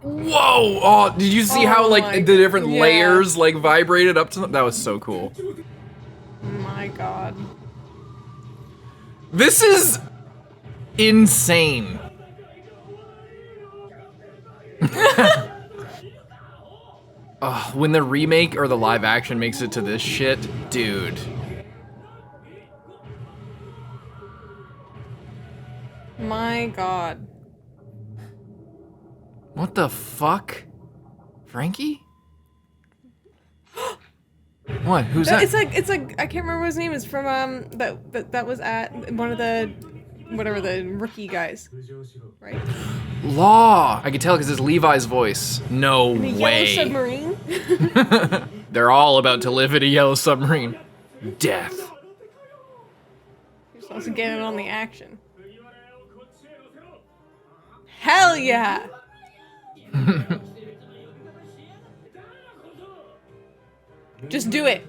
Whoa! Oh, did you see how like the different layers like vibrated up to them? That was so cool. My god. This is insane. When the remake or the live action makes it to this shit, dude. My god. What the fuck? Frankie? What? Who's that? It's like I can't remember what his name is from that was at one of the whatever the rookie guys, right? Law. I could tell because it's Levi's voice. No The way. yellow submarine. They're all about to live in a yellow submarine. Death. You're supposed to get in on the action. Hell yeah. Just do it.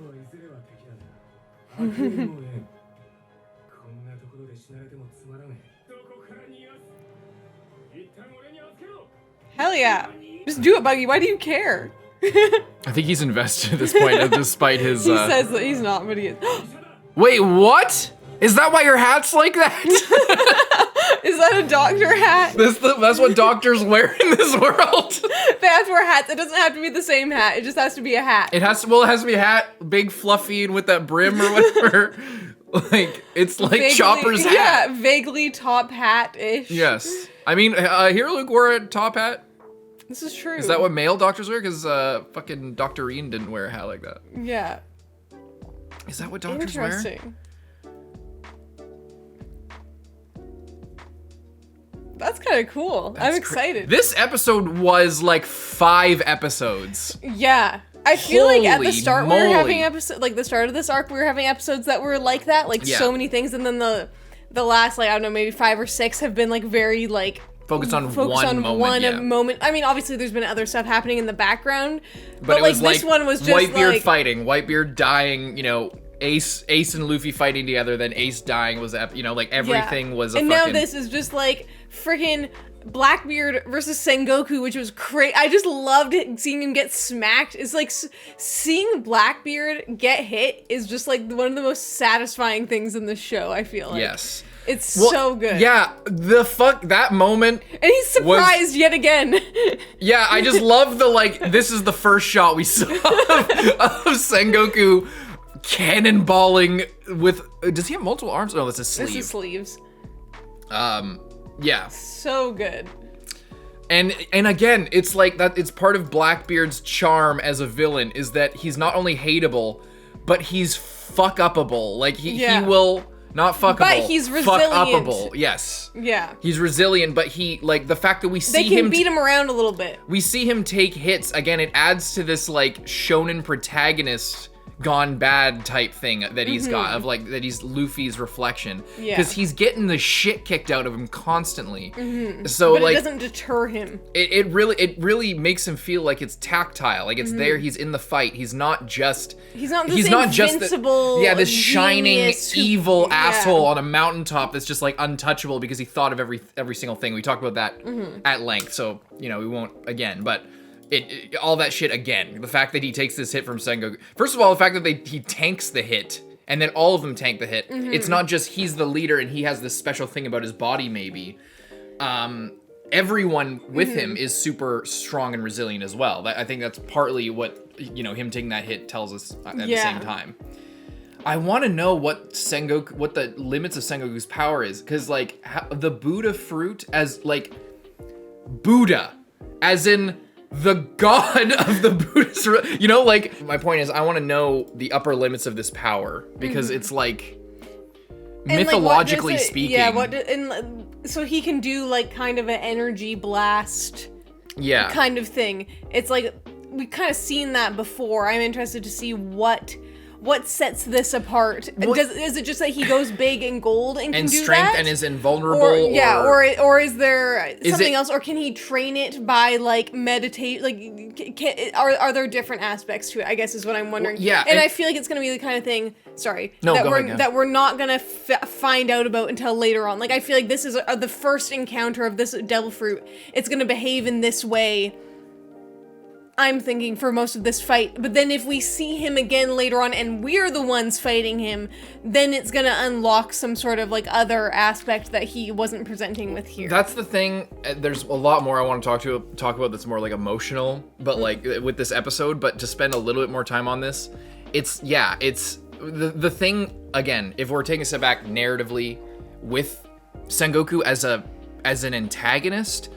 Hell yeah. Just do it, Buggy. Why do you care? I think he's invested at this point, despite his. He says that he's not, but he is. Wait, what? Is that why your hat's like that? Is that a doctor hat? That's what doctors wear in this world. They have to wear hats. It doesn't have to be the same hat. It just has to be a hat. It has to be a hat, big fluffy and with that brim or whatever. Like it's like Vaguely, Chopper's hat. Yeah, vaguely top hat-ish. Yes. I mean, Hero Luke wore a top hat. This is true. Is that what male doctors wear? Because fucking Dr. Ian didn't wear a hat like that. Yeah. Is that what doctors wear? Interesting. That's kind of cool. I'm excited. This episode was like 5 episodes. Yeah. I feel like at the Holy start we were moly. having like the start of this arc, we were having episodes that were like that, like so many things, and then the last, like, I don't know, maybe 5 or 6 have been like very like Focused on one moment. I mean, obviously there's been other stuff happening in the background, But it like was this one was just Whitebeard like fighting, Whitebeard dying, you know, Ace and Luffy fighting together, then Ace dying was, you know, like everything was a and fucking... now this is just like freaking Blackbeard versus Sengoku, which was crazy. I just loved seeing him get smacked. It's like seeing Blackbeard get hit is just like one of the most satisfying things in the show, I feel like. Yes. It's so good. Yeah, that moment. And he's surprised yet again. Yeah, I just love the, like, this is the first shot we saw of Sengoku cannonballing with, does he have multiple arms? No, that's his sleeve. This is sleeves. Yeah. So good. And again, it's like that, it's part of Blackbeard's charm as a villain is that he's not only hateable, but he's fuck-upable. Like, he will... Not fuckable. But he's resilient. Fuck-upable, yes. Yeah. He's resilient, but he, like, the fact that we see him... They can beat him around a little bit. We see him take hits. Again, it adds to this, like, shonen protagonist gone bad type thing that he's got, of, like, that he's Luffy's reflection. Yeah. Because he's getting the shit kicked out of him constantly. So, but like... it doesn't deter him. It really makes him feel like it's tactile. Like, it's there, he's in the fight. He's not just... He's not just this shining evil asshole on a mountaintop that's just like untouchable because he thought of every single thing. We talked about that at length, so you know we won't again. But all that shit again. The fact that he takes this hit from Sengoku. First of all, the fact that he tanks the hit and then all of them tank the hit. It's not just he's the leader and he has this special thing about his body maybe. everyone with him is super strong and resilient as well. I think that's partly what, you know, him taking that hit tells us at the same time. I want to know what the limits of Sengoku's power is, because like the Buddha fruit as like Buddha, as in the god of the Buddhist, you know, like my point is I want to know the upper limits of this power, because it's like mythologically speaking. Yeah, so he can do like kind of an energy blast kind of thing. It's like we've kind of seen that before. I'm interested to see what sets this apart. Is it just that he goes big and gold and can do strength that? and is invulnerable? Or is there something else? Or can he train it by like meditate? Like, are there different aspects to it? I guess is what I'm wondering. Well, and I feel like it's gonna be the kind of thing. Sorry, no, that we're not gonna find out about until later on. Like I feel like this is the first encounter of this devil fruit. It's gonna behave in this way, I'm thinking, for most of this fight. But then if we see him again later on and we're the ones fighting him, then it's gonna unlock some sort of like other aspect that he wasn't presenting with here. That's the thing. There's a lot more I want to talk about that's more like emotional, but like with this episode, but to spend a little bit more time on this, it's the thing, again, if we're taking a step back narratively with Sengoku as an antagonist,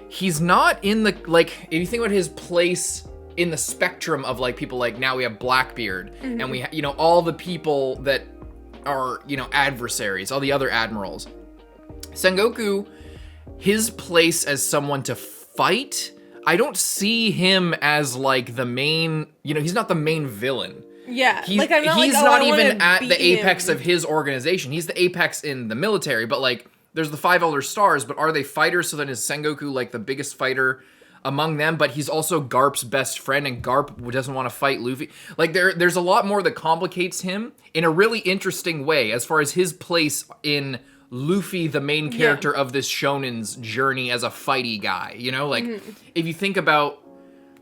he's not in the, like, if you think about his place in the spectrum of, like, people like, now we have Blackbeard, and we, you know, all the people that are, you know, adversaries, all the other admirals. Sengoku, his place as someone to fight, I don't see him as, like, the main, you know, he's not the main villain. Yeah, he's like, I'm not he's like, not I even at the him. apex of his organization. He's the apex in the military, but, like, there's the 5 Elder Stars, but are they fighters? So then is Sengoku like the biggest fighter among them? But he's also Garp's best friend, and Garp doesn't want to fight Luffy. Like there's a lot more that complicates him in a really interesting way as far as his place in Luffy, the main character of this shonen's journey as a fighty guy. You know, like if you think about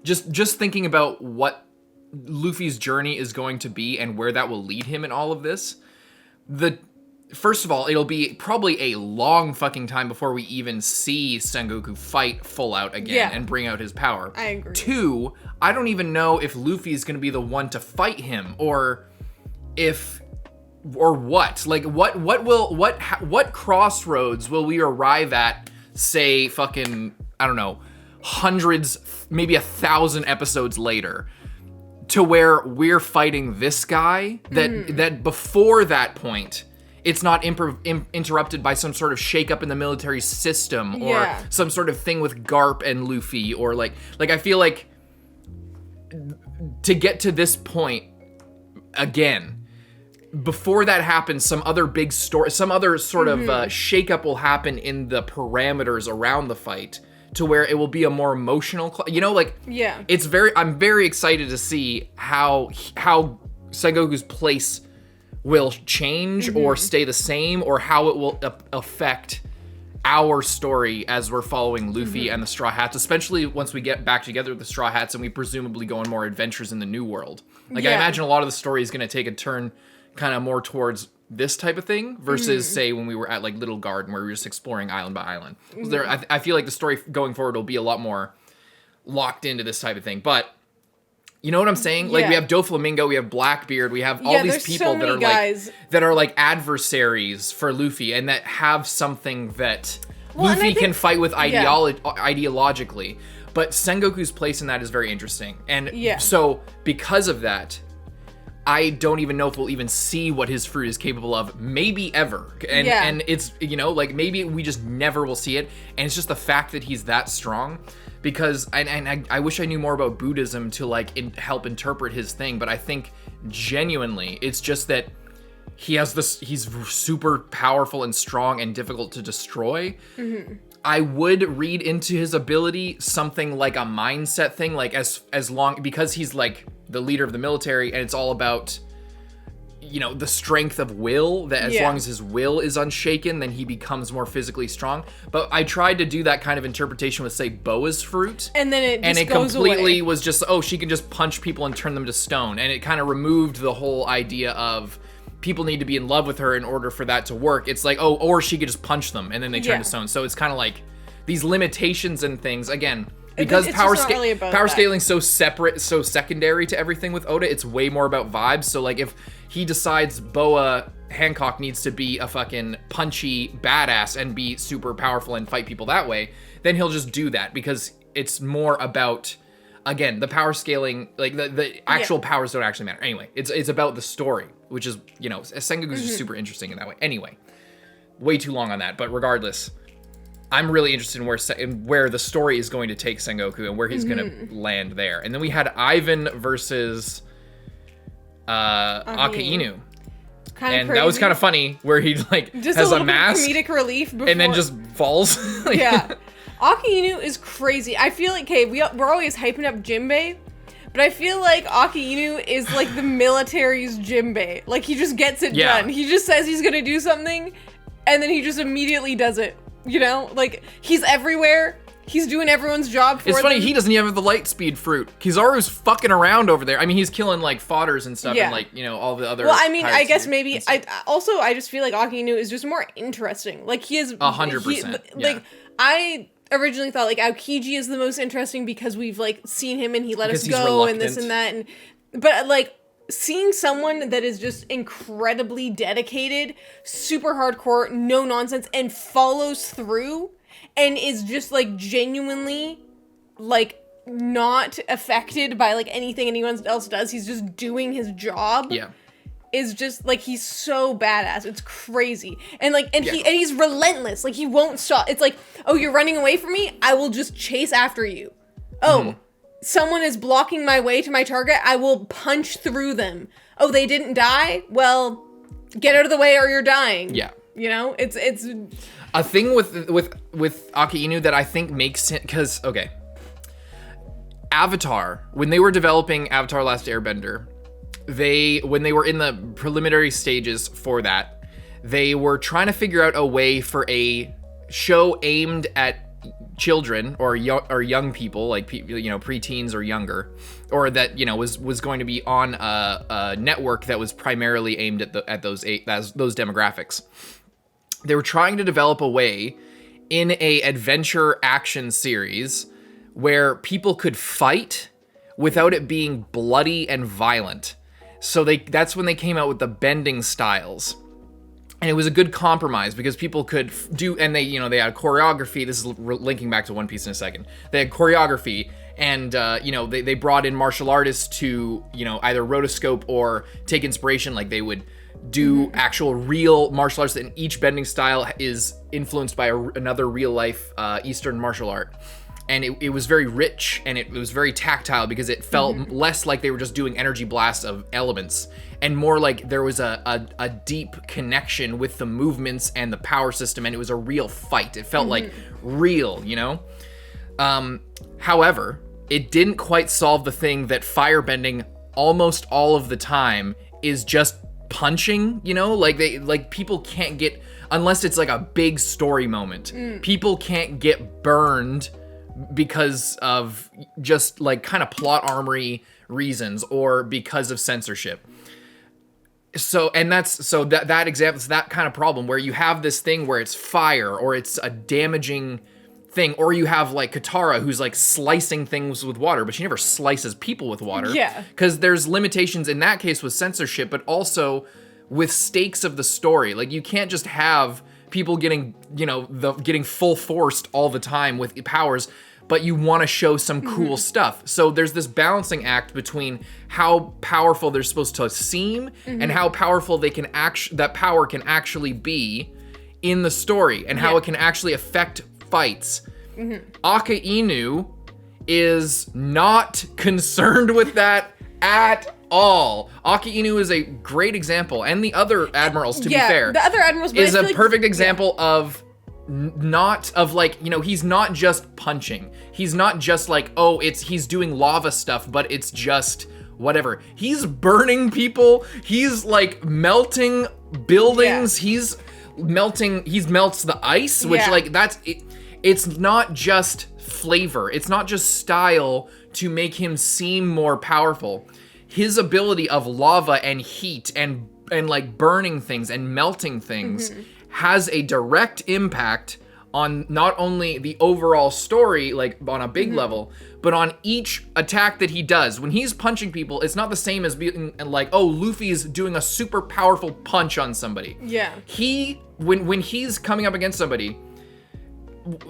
just thinking about what Luffy's journey is going to be and where that will lead him in all of this, first of all, it'll be probably a long fucking time before we even see Sengoku fight full out again and bring out his power. I agree. 2, I don't even know if Luffy is going to be the one to fight him, or what. Like, what crossroads will we arrive at, say, fucking, I don't know, hundreds, maybe 1,000 episodes later, to where we're fighting this guy that before that point, it's not interrupted by some sort of shakeup in the military system or some sort of thing with Garp and Luffy, or like I feel like to get to this point again, before that happens, some other big story, some other sort of shakeup will happen in the parameters around the fight to where it will be a more emotional, you know, like I'm very excited to see how Sengoku's place will change or stay the same, or how it will affect our story as we're following Luffy and the Straw Hats, especially once we get back together with the Straw Hats and we presumably go on more adventures in the New World. Like, I imagine a lot of the story is going to take a turn kind of more towards this type of thing versus, say, when we were at, like, Little Garden, where we were just exploring island by island. I feel like the story going forward will be a lot more locked into this type of thing. But you know what I'm saying? Like, we have Doflamingo, we have Blackbeard, we have all these people that are like adversaries for Luffy, and that have something that Luffy can fight with ideologically. But Sengoku's place in that is very interesting. And so because of that, I don't even know if we'll even see what his fruit is capable of, maybe ever. And it's, you know, like, maybe we just never will see it. And it's just the fact that he's that strong. Because, I wish I knew more about Buddhism to, like, help interpret his thing, but I think genuinely it's just that he's super powerful and strong and difficult to destroy. I would read into his ability something like a mindset thing, like as long, because he's like the leader of the military and it's all about, you know, the strength of will, that as long as his will is unshaken, then he becomes more physically strong. But I tried to do that kind of interpretation with, say, Boa's fruit. And then it goes completely away. Was just, she can just punch people and turn them to stone. And it kind of removed the whole idea of people need to be in love with her in order for that to work. It's like, or she could just punch them and then they turn to stone. So it's kind of like these limitations and things. Again, because it's power just not really about power that. scaling's so separate, so secondary to everything with Oda, it's way more about vibes. So like if he decides Boa Hancock needs to be a fucking punchy badass and be super powerful and fight people that way, then he'll just do that because it's more about, again, the power scaling, like the actual powers don't actually matter. Anyway, it's about the story, which is, you know, Sengoku's just super interesting in that way. Anyway, way too long on that, but regardless, I'm really interested in where the story is going to take Sengoku and where he's going to land there. And then we had Ivan versus Aka Inu. And that was kind of funny, where he like just has a a little mask bit of comedic relief before, and then just falls. Like, yeah. Aka Inu is crazy. I feel like, okay, we're always hyping up Jinbei, but I feel like Aka Inu is like the military's Jinbei. Like, he just gets it done. He just says he's gonna do something, and then he just immediately does it. You know? Like, he's everywhere. He's doing everyone's job for them. It's funny, he doesn't even have the light speed fruit. Kizaru's fucking around over there. I mean, he's killing, like, fodders and stuff and, like, you know, all the other... Well, I mean, I guess maybe... I just feel like Aka Inu is just more interesting. Like, he is... 100%. Like, I originally thought, like, Aokiji is the most interesting because we've, like, seen him and he let us go and this and that. But, like, seeing someone that is just incredibly dedicated, super hardcore, no nonsense, and follows through... and is just, like, genuinely, like, not affected by, like, anything anyone else does. He's just doing his job. Yeah. Is just, like, he's so badass. It's crazy. And, like, he's relentless. Like, he won't stop. It's like, oh, you're running away from me? I will just chase after you. Oh, someone is blocking my way to my target? I will punch through them. Oh, they didn't die? Well, get out of the way or you're dying. Yeah. You know? It's... A thing with Aka Inu that I think makes him, because, okay, Avatar, when they were developing Avatar Last Airbender, when they were in the preliminary stages for that, they were trying to figure out a way for a show aimed at children or young people, like, you know, preteens or younger, or that, you know, was going to be on a network that was primarily aimed at those demographics. They were trying to develop a way in a adventure action series where people could fight without it being bloody and violent. So that's when they came out with the bending styles. And it was a good compromise because people could and they had choreography. This is linking back to One Piece in a second. They had choreography and, they brought in martial artists to, either rotoscope or take inspiration. Like they would do actual real martial arts, and each bending style is influenced by another real life Eastern martial art. And it was very rich and it was very tactile because it felt less like they were just doing energy blasts of elements and more like there was a deep connection with the movements and the power system, and it was a real fight. It felt like real, However, it didn't quite solve the thing that firebending almost all of the time is just punching, like people can't get, unless it's like a big story moment, people can't get burned because of just like kind of plot armory reasons or because of censorship. So that example, it's that kind of problem where you have this thing where it's fire or it's a damaging thing, or you have like Katara who's like slicing things with water, but she never slices people with water. Yeah. Because there's limitations in that case with censorship, but also with stakes of the story. Like you can't just have people getting, getting full forced all the time with powers, but you want to show some cool stuff. So there's this balancing act between how powerful they're supposed to seem and how powerful they can that power can actually be in the story, and how it can actually affect fights. Aka Inu is not concerned with that at all. Aka Inu is a great example, and the other admirals, to be fair, the other admirals is a perfect example of he's not just punching. He's not just like, he's doing lava stuff, but it's just whatever. He's burning people. He's like melting buildings. He melts the ice, which that's it. It's not just flavor. It's not just style to make him seem more powerful. His ability of lava and heat and like burning things and melting things has a direct impact on not only the overall story, like on a big level, but on each attack that he does. When he's punching people, it's not the same as being like, oh, Luffy's doing a super powerful punch on somebody. Yeah. When he's coming up against somebody,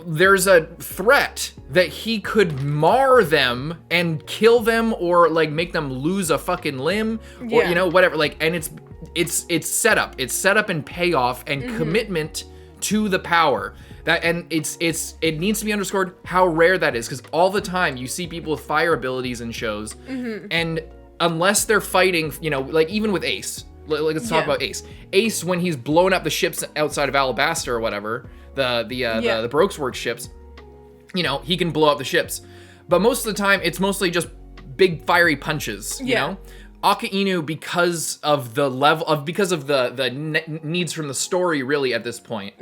there's a threat that he could mar them and kill them, or like make them lose a fucking limb, or you know, whatever. Like, and it's set up. It's set up and payoff and commitment to the power. That, and it needs to be underscored how rare that is, because all the time you see people with fire abilities in shows, and unless they're fighting, you know, like even with Ace. Let's talk about Ace. Ace, when he's blowing up the ships outside of Alabasta or whatever, the Brokesworks ships, you know, he can blow up the ships. But most of the time, it's mostly just big fiery punches, you know? Aka Inu, because of the needs from the story, really, at this point,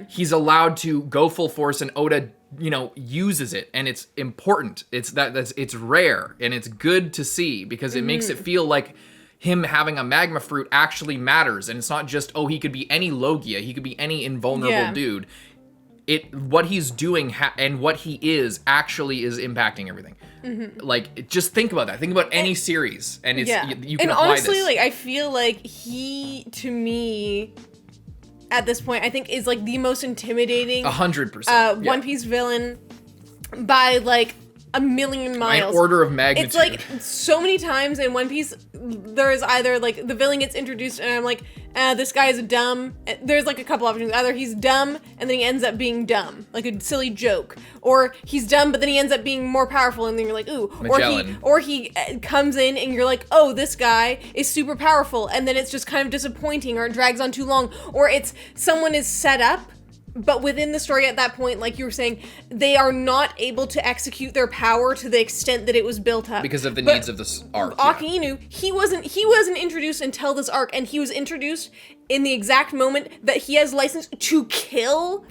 he's allowed to go full force, and Oda, you know, uses it, and it's important. It's rare, and it's good to see, because it makes it feel like him having a magma fruit actually matters, and it's not just, oh, he could be any Logia, he could be any invulnerable dude. What he's doing and what he is actually is impacting everything. Like, just think about that. Think about any series, and it's you can apply honestly, this. like, I feel like he, to me, at this point, I think is like the most intimidating 100% One Piece villain by like a million miles. An order of magnitude. It's like so many times in One Piece, there is either like the villain gets introduced and I'm like, this guy is dumb. There's like a couple options. Either he's dumb and then he ends up being dumb, like a silly joke, or he's dumb but then he ends up being more powerful and then you're like, ooh. Magellan. Or he comes in and you're like, oh, this guy is super powerful, and then it's just kind of disappointing, or it drags on too long, or it's someone is set up. But within the story at that point, like you were saying, they are not able to execute their power to the extent that it was built up. Because of the needs of this arc. Aka Inu, he wasn't introduced until this arc, and he was introduced in the exact moment that he has license to kill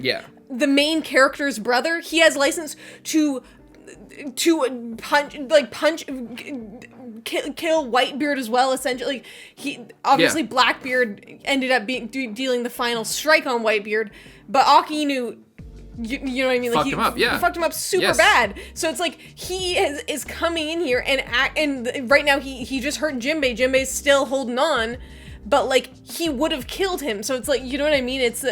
the main character's brother. He has license to kill Whitebeard as well, essentially. He obviously Blackbeard ended up dealing the final strike on Whitebeard, but Aka Inu, you know what I mean? Like, he fucked him up super bad. So it's like he is coming in here and right now he just hurt Jinbei. Jinbei's still holding on, but like he would have killed him. So it's like, you know what I mean? It's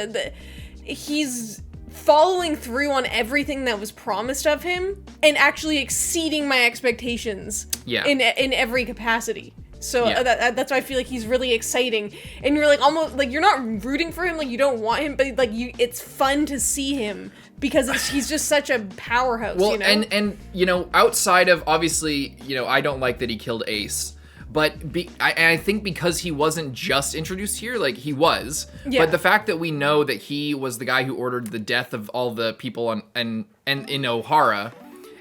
he's following through on everything that was promised of him and actually exceeding my expectations in every capacity. So that's why I feel like he's really exciting, and you're like almost like you're not rooting for him, like you don't want him, but like it's fun to see him because he's just such a powerhouse. Well, you know? and you know, outside of obviously, you know, I don't like that he killed Ace. But I think because he wasn't just introduced here, like he was, but the fact that we know that he was the guy who ordered the death of all the people and in Ohara,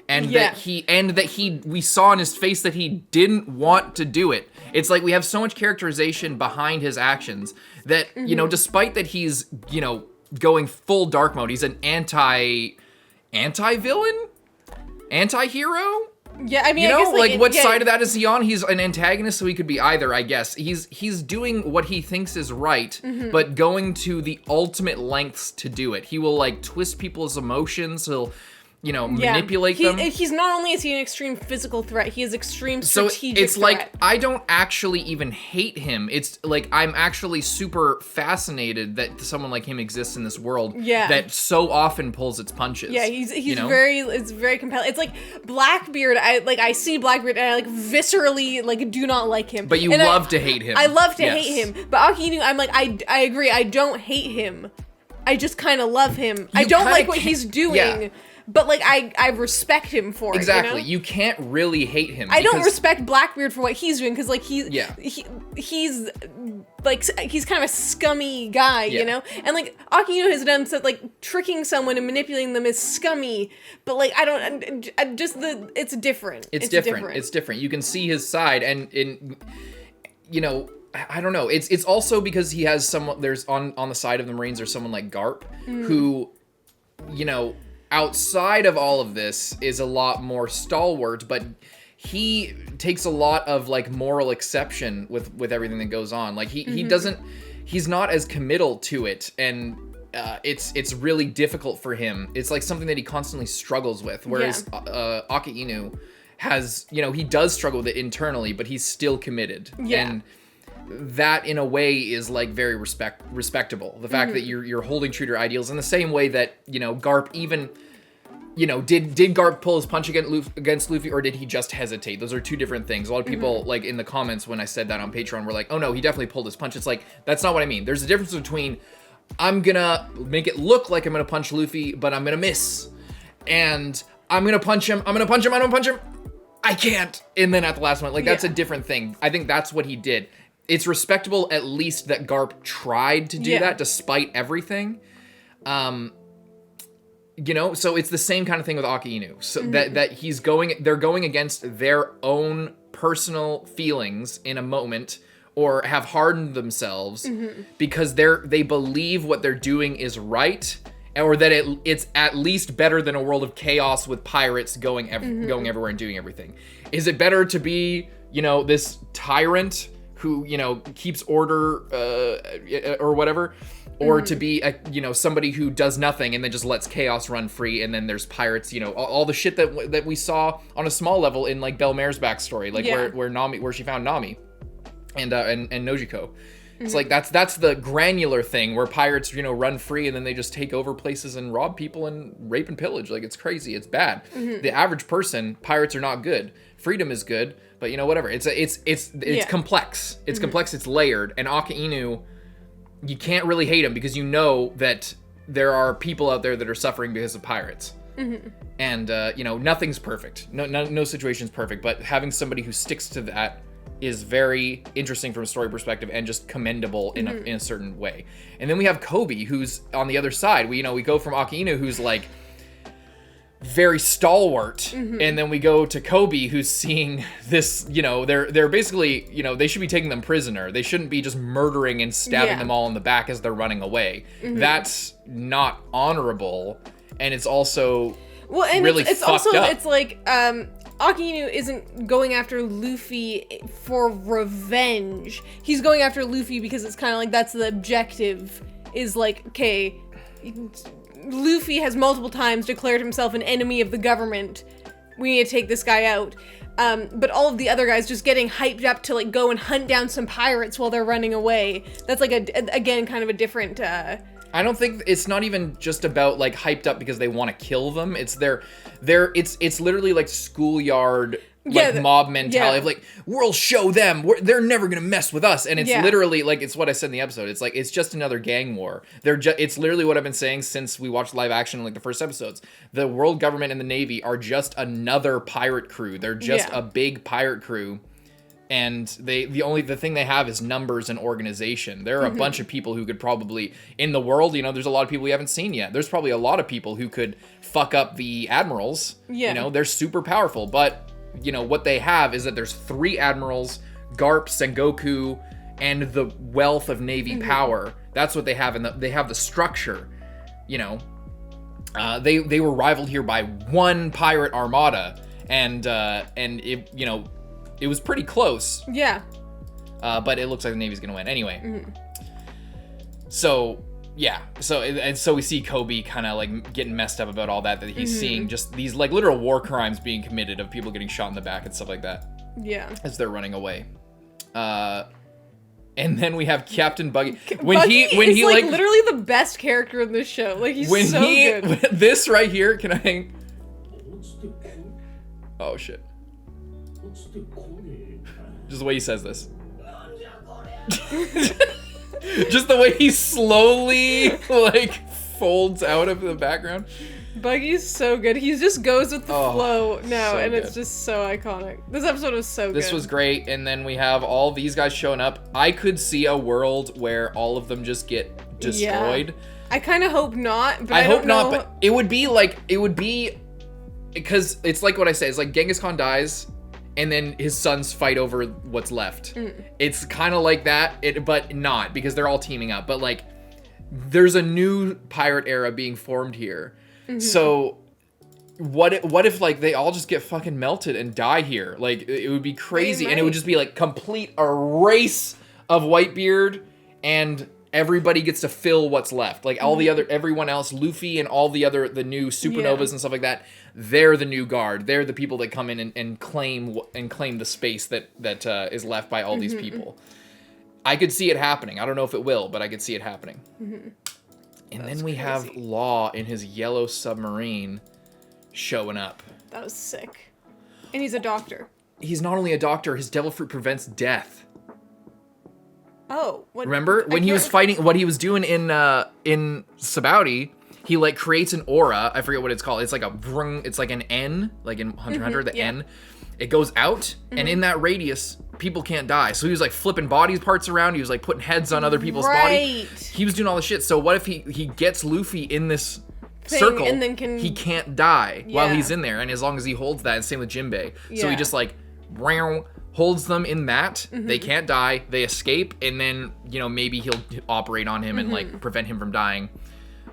and that we saw in his face that he didn't want to do it. It's like we have so much characterization behind his actions that, you know, despite that he's, you know, going full dark mode, he's an anti-villain, anti-hero. Yeah, I mean, you know, I guess, like what side of that is he on? He's an antagonist, so he could be either, I guess. He's doing what he thinks is right, but going to the ultimate lengths to do it. He will like twist people's emotions. He'll, you know, manipulate them. He's not only is he an extreme physical threat, he is extreme strategic So it's threat. like, I don't actually even hate him. It's like, I'm actually super fascinated that someone like him exists in this world that so often pulls its punches. Yeah, he's you know? it's very compelling. It's like Blackbeard, I see Blackbeard and I like viscerally like do not like him. But you love to hate him. I love to hate him. But Aka Inu, I'm like, I agree, I don't hate him. I just kind of love him. I don't like what he's doing. Yeah. But, like, I respect him for it, Exactly. You know? You can't really hate him. I don't respect Blackbeard for what he's doing, because, like, he's, like, he's kind of a scummy guy, you know? And, like, Aka Inu has done stuff, like, tricking someone and manipulating them is scummy, but, like, it's different. It's different. It's different. You can see his side, and, you know, I don't know. It's also because he has someone, there's, on the side of the Marines, there's someone like Garp, who, you know, outside of all of this is a lot more stalwart, but he takes a lot of like moral exception with everything that goes on. Like he doesn't, he's not as committal to it, and it's really difficult for him. It's like something that he constantly struggles with. Whereas Aka Inu has, he does struggle with it internally, but he's still committed. Yeah. And that in a way is like very respectable. The fact that you're holding true to your ideals in the same way that, Garp even, did Garp pull his punch against Luffy, or did he just hesitate? Those are two different things. A lot of people like in the comments when I said that on Patreon were like, oh no, he definitely pulled his punch. It's like, that's not what I mean. There's a difference between I'm gonna make it look like I'm gonna punch Luffy, but I'm gonna miss. And I'm gonna punch him, I can't. And then at the last moment, like that's a different thing. I think that's what he did. It's respectable at least that Garp tried to do that despite everything. So it's the same kind of thing with Aka Inu. So that they're going against their own personal feelings in a moment, or have hardened themselves because they believe what they're doing is right, or that it's at least better than a world of chaos with pirates going everywhere and doing everything. Is it better to be, this tyrant who, keeps order or whatever, or to be somebody who does nothing and then just lets chaos run free, and then there's pirates, all the shit that we saw on a small level in like Belmare's backstory, like where she found Nami and Nojiko. It's like that's the granular thing where pirates run free and then they just take over places and rob people and rape and pillage. Like, it's crazy, it's bad. The average person, pirates are not good. Freedom is good, but whatever. It's complex. It's complex. It's layered. And Aka Inu, you can't really hate him because that there are people out there that are suffering because of pirates. And nothing's perfect. No situation's perfect. But having somebody who sticks to that is very interesting from a story perspective and just commendable in a certain way. And then we have Kobe, who's on the other side. We go from Aka Inu, who's like very stalwart, and then we go to Kobe, who's seeing this, they're basically, they should be taking them prisoner. They shouldn't be just murdering and stabbing them all in the back as they're running away. That's not honorable, and it's also really it's fucked also up. It's like Aka Inu isn't going after Luffy for revenge. He's going after Luffy because it's kind of like that's the objective, is like, okay, Luffy has multiple times declared himself an enemy of the government. We need to take this guy out. But all of the other guys just getting hyped up to like go and hunt down some pirates while they're running away. That's like again kind of a different I don't think it's not even just about like hyped up because they want to kill them. It's it's literally like schoolyard mob mentality of like, we'll show them, they're never gonna mess with us. And it's literally like, it's what I said in the episode. It's like, it's just another gang war. It's literally what I've been saying since we watched live action, like the first episodes. The world government and the Navy are just another pirate crew. They're just a big pirate crew. And the thing they have is numbers and organization. There are a bunch of people who could probably, in the world, there's a lot of people we haven't seen yet. There's probably a lot of people who could fuck up the admirals. They're super powerful, but what they have is that there's 3 admirals, Garp, Sengoku, and the wealth of Navy power. That's what they have, and they have the structure. They were rivaled here by 1 pirate armada, and it was pretty close. But it looks like the Navy's gonna win anyway. So we see Kobe kind of like getting messed up about all that he's seeing just these like literal war crimes being committed of people getting shot in the back and stuff like that. As they're running away. And then we have Captain Buggy. When he's like literally the best character in this show. Like, he's so good. This right here, can I? Oh shit. Just the way he says this. Just the way he slowly like folds out of the background. Buggy's so good. He just goes with the flow now, so and good. It's just so iconic. This episode was so good. This was great, and then we have all these guys showing up. I could see a world where all of them just get destroyed. I kind of hope not, but I hope not, but it would be because it's like what I say. It's like Genghis Khan dies, and then his sons fight over what's left. It's kind of like that, but not, because they're all teaming up. But like, there's a new pirate era being formed here. So what if like they all just get fucking melted and die here? Like, it would be crazy, and it would just be like complete erase of Whitebeard and everybody gets to fill what's left. Like all the other, everyone else, Luffy and all the new supernovas and stuff like that, they're the new guard. They're the people that come in and claim the space that is left by all these people. I could see it happening. I don't know if it will, but I could see it happening. And then we have Law in his yellow submarine showing up. That was sick. And he's a doctor. He's not only a doctor, his devil fruit prevents death. Oh, what? Remember when he was fighting? What he was doing in Sabaody, he like creates an aura. I forget what it's called. It's like it's like an N, like in Hunter x Hunter, the N. It goes out, and in that radius, people can't die. So he was like flipping body parts around. He was like putting heads on other people's body. He was doing all this shit. So what if he gets Luffy in this circle, and then he can't die while he's in there, and as long as he holds that, and same with Jinbei. So he just like holds them in that. They can't die. They escape, and then maybe he'll operate on him and like prevent him from dying,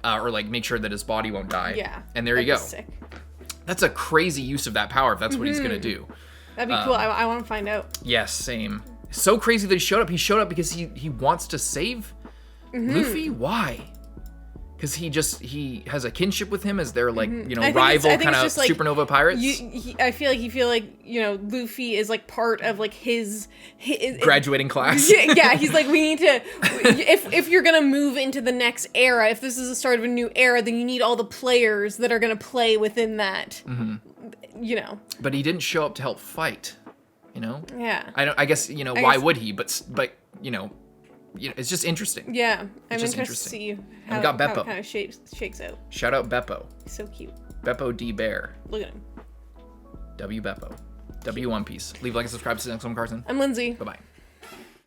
or like make sure that his body won't die. Yeah, and there you go. Sick. That's a crazy use of that power if that's what he's gonna do. That'd be cool. I want to find out. Yes, same. So crazy that he showed up. He showed up because he wants to save Luffy. Why? Because he has a kinship with him as their like rival kind of supernova pirates. I feel like Luffy is like part of like his graduating class. Yeah, he's like, we need to if you're gonna move into the next era, if this is the start of a new era, then you need all the players that are gonna play within that. But he didn't show up to help fight. Yeah. I guess why would he? But it's just interesting. Yeah, I'm interested to see how it kind of shakes out. Shout out Beppo. He's so cute. Beppo D Bear. Look at him. W Beppo. W One Piece. Leave a like and subscribe to the next one, Carson. I'm Lindsay. Bye-bye.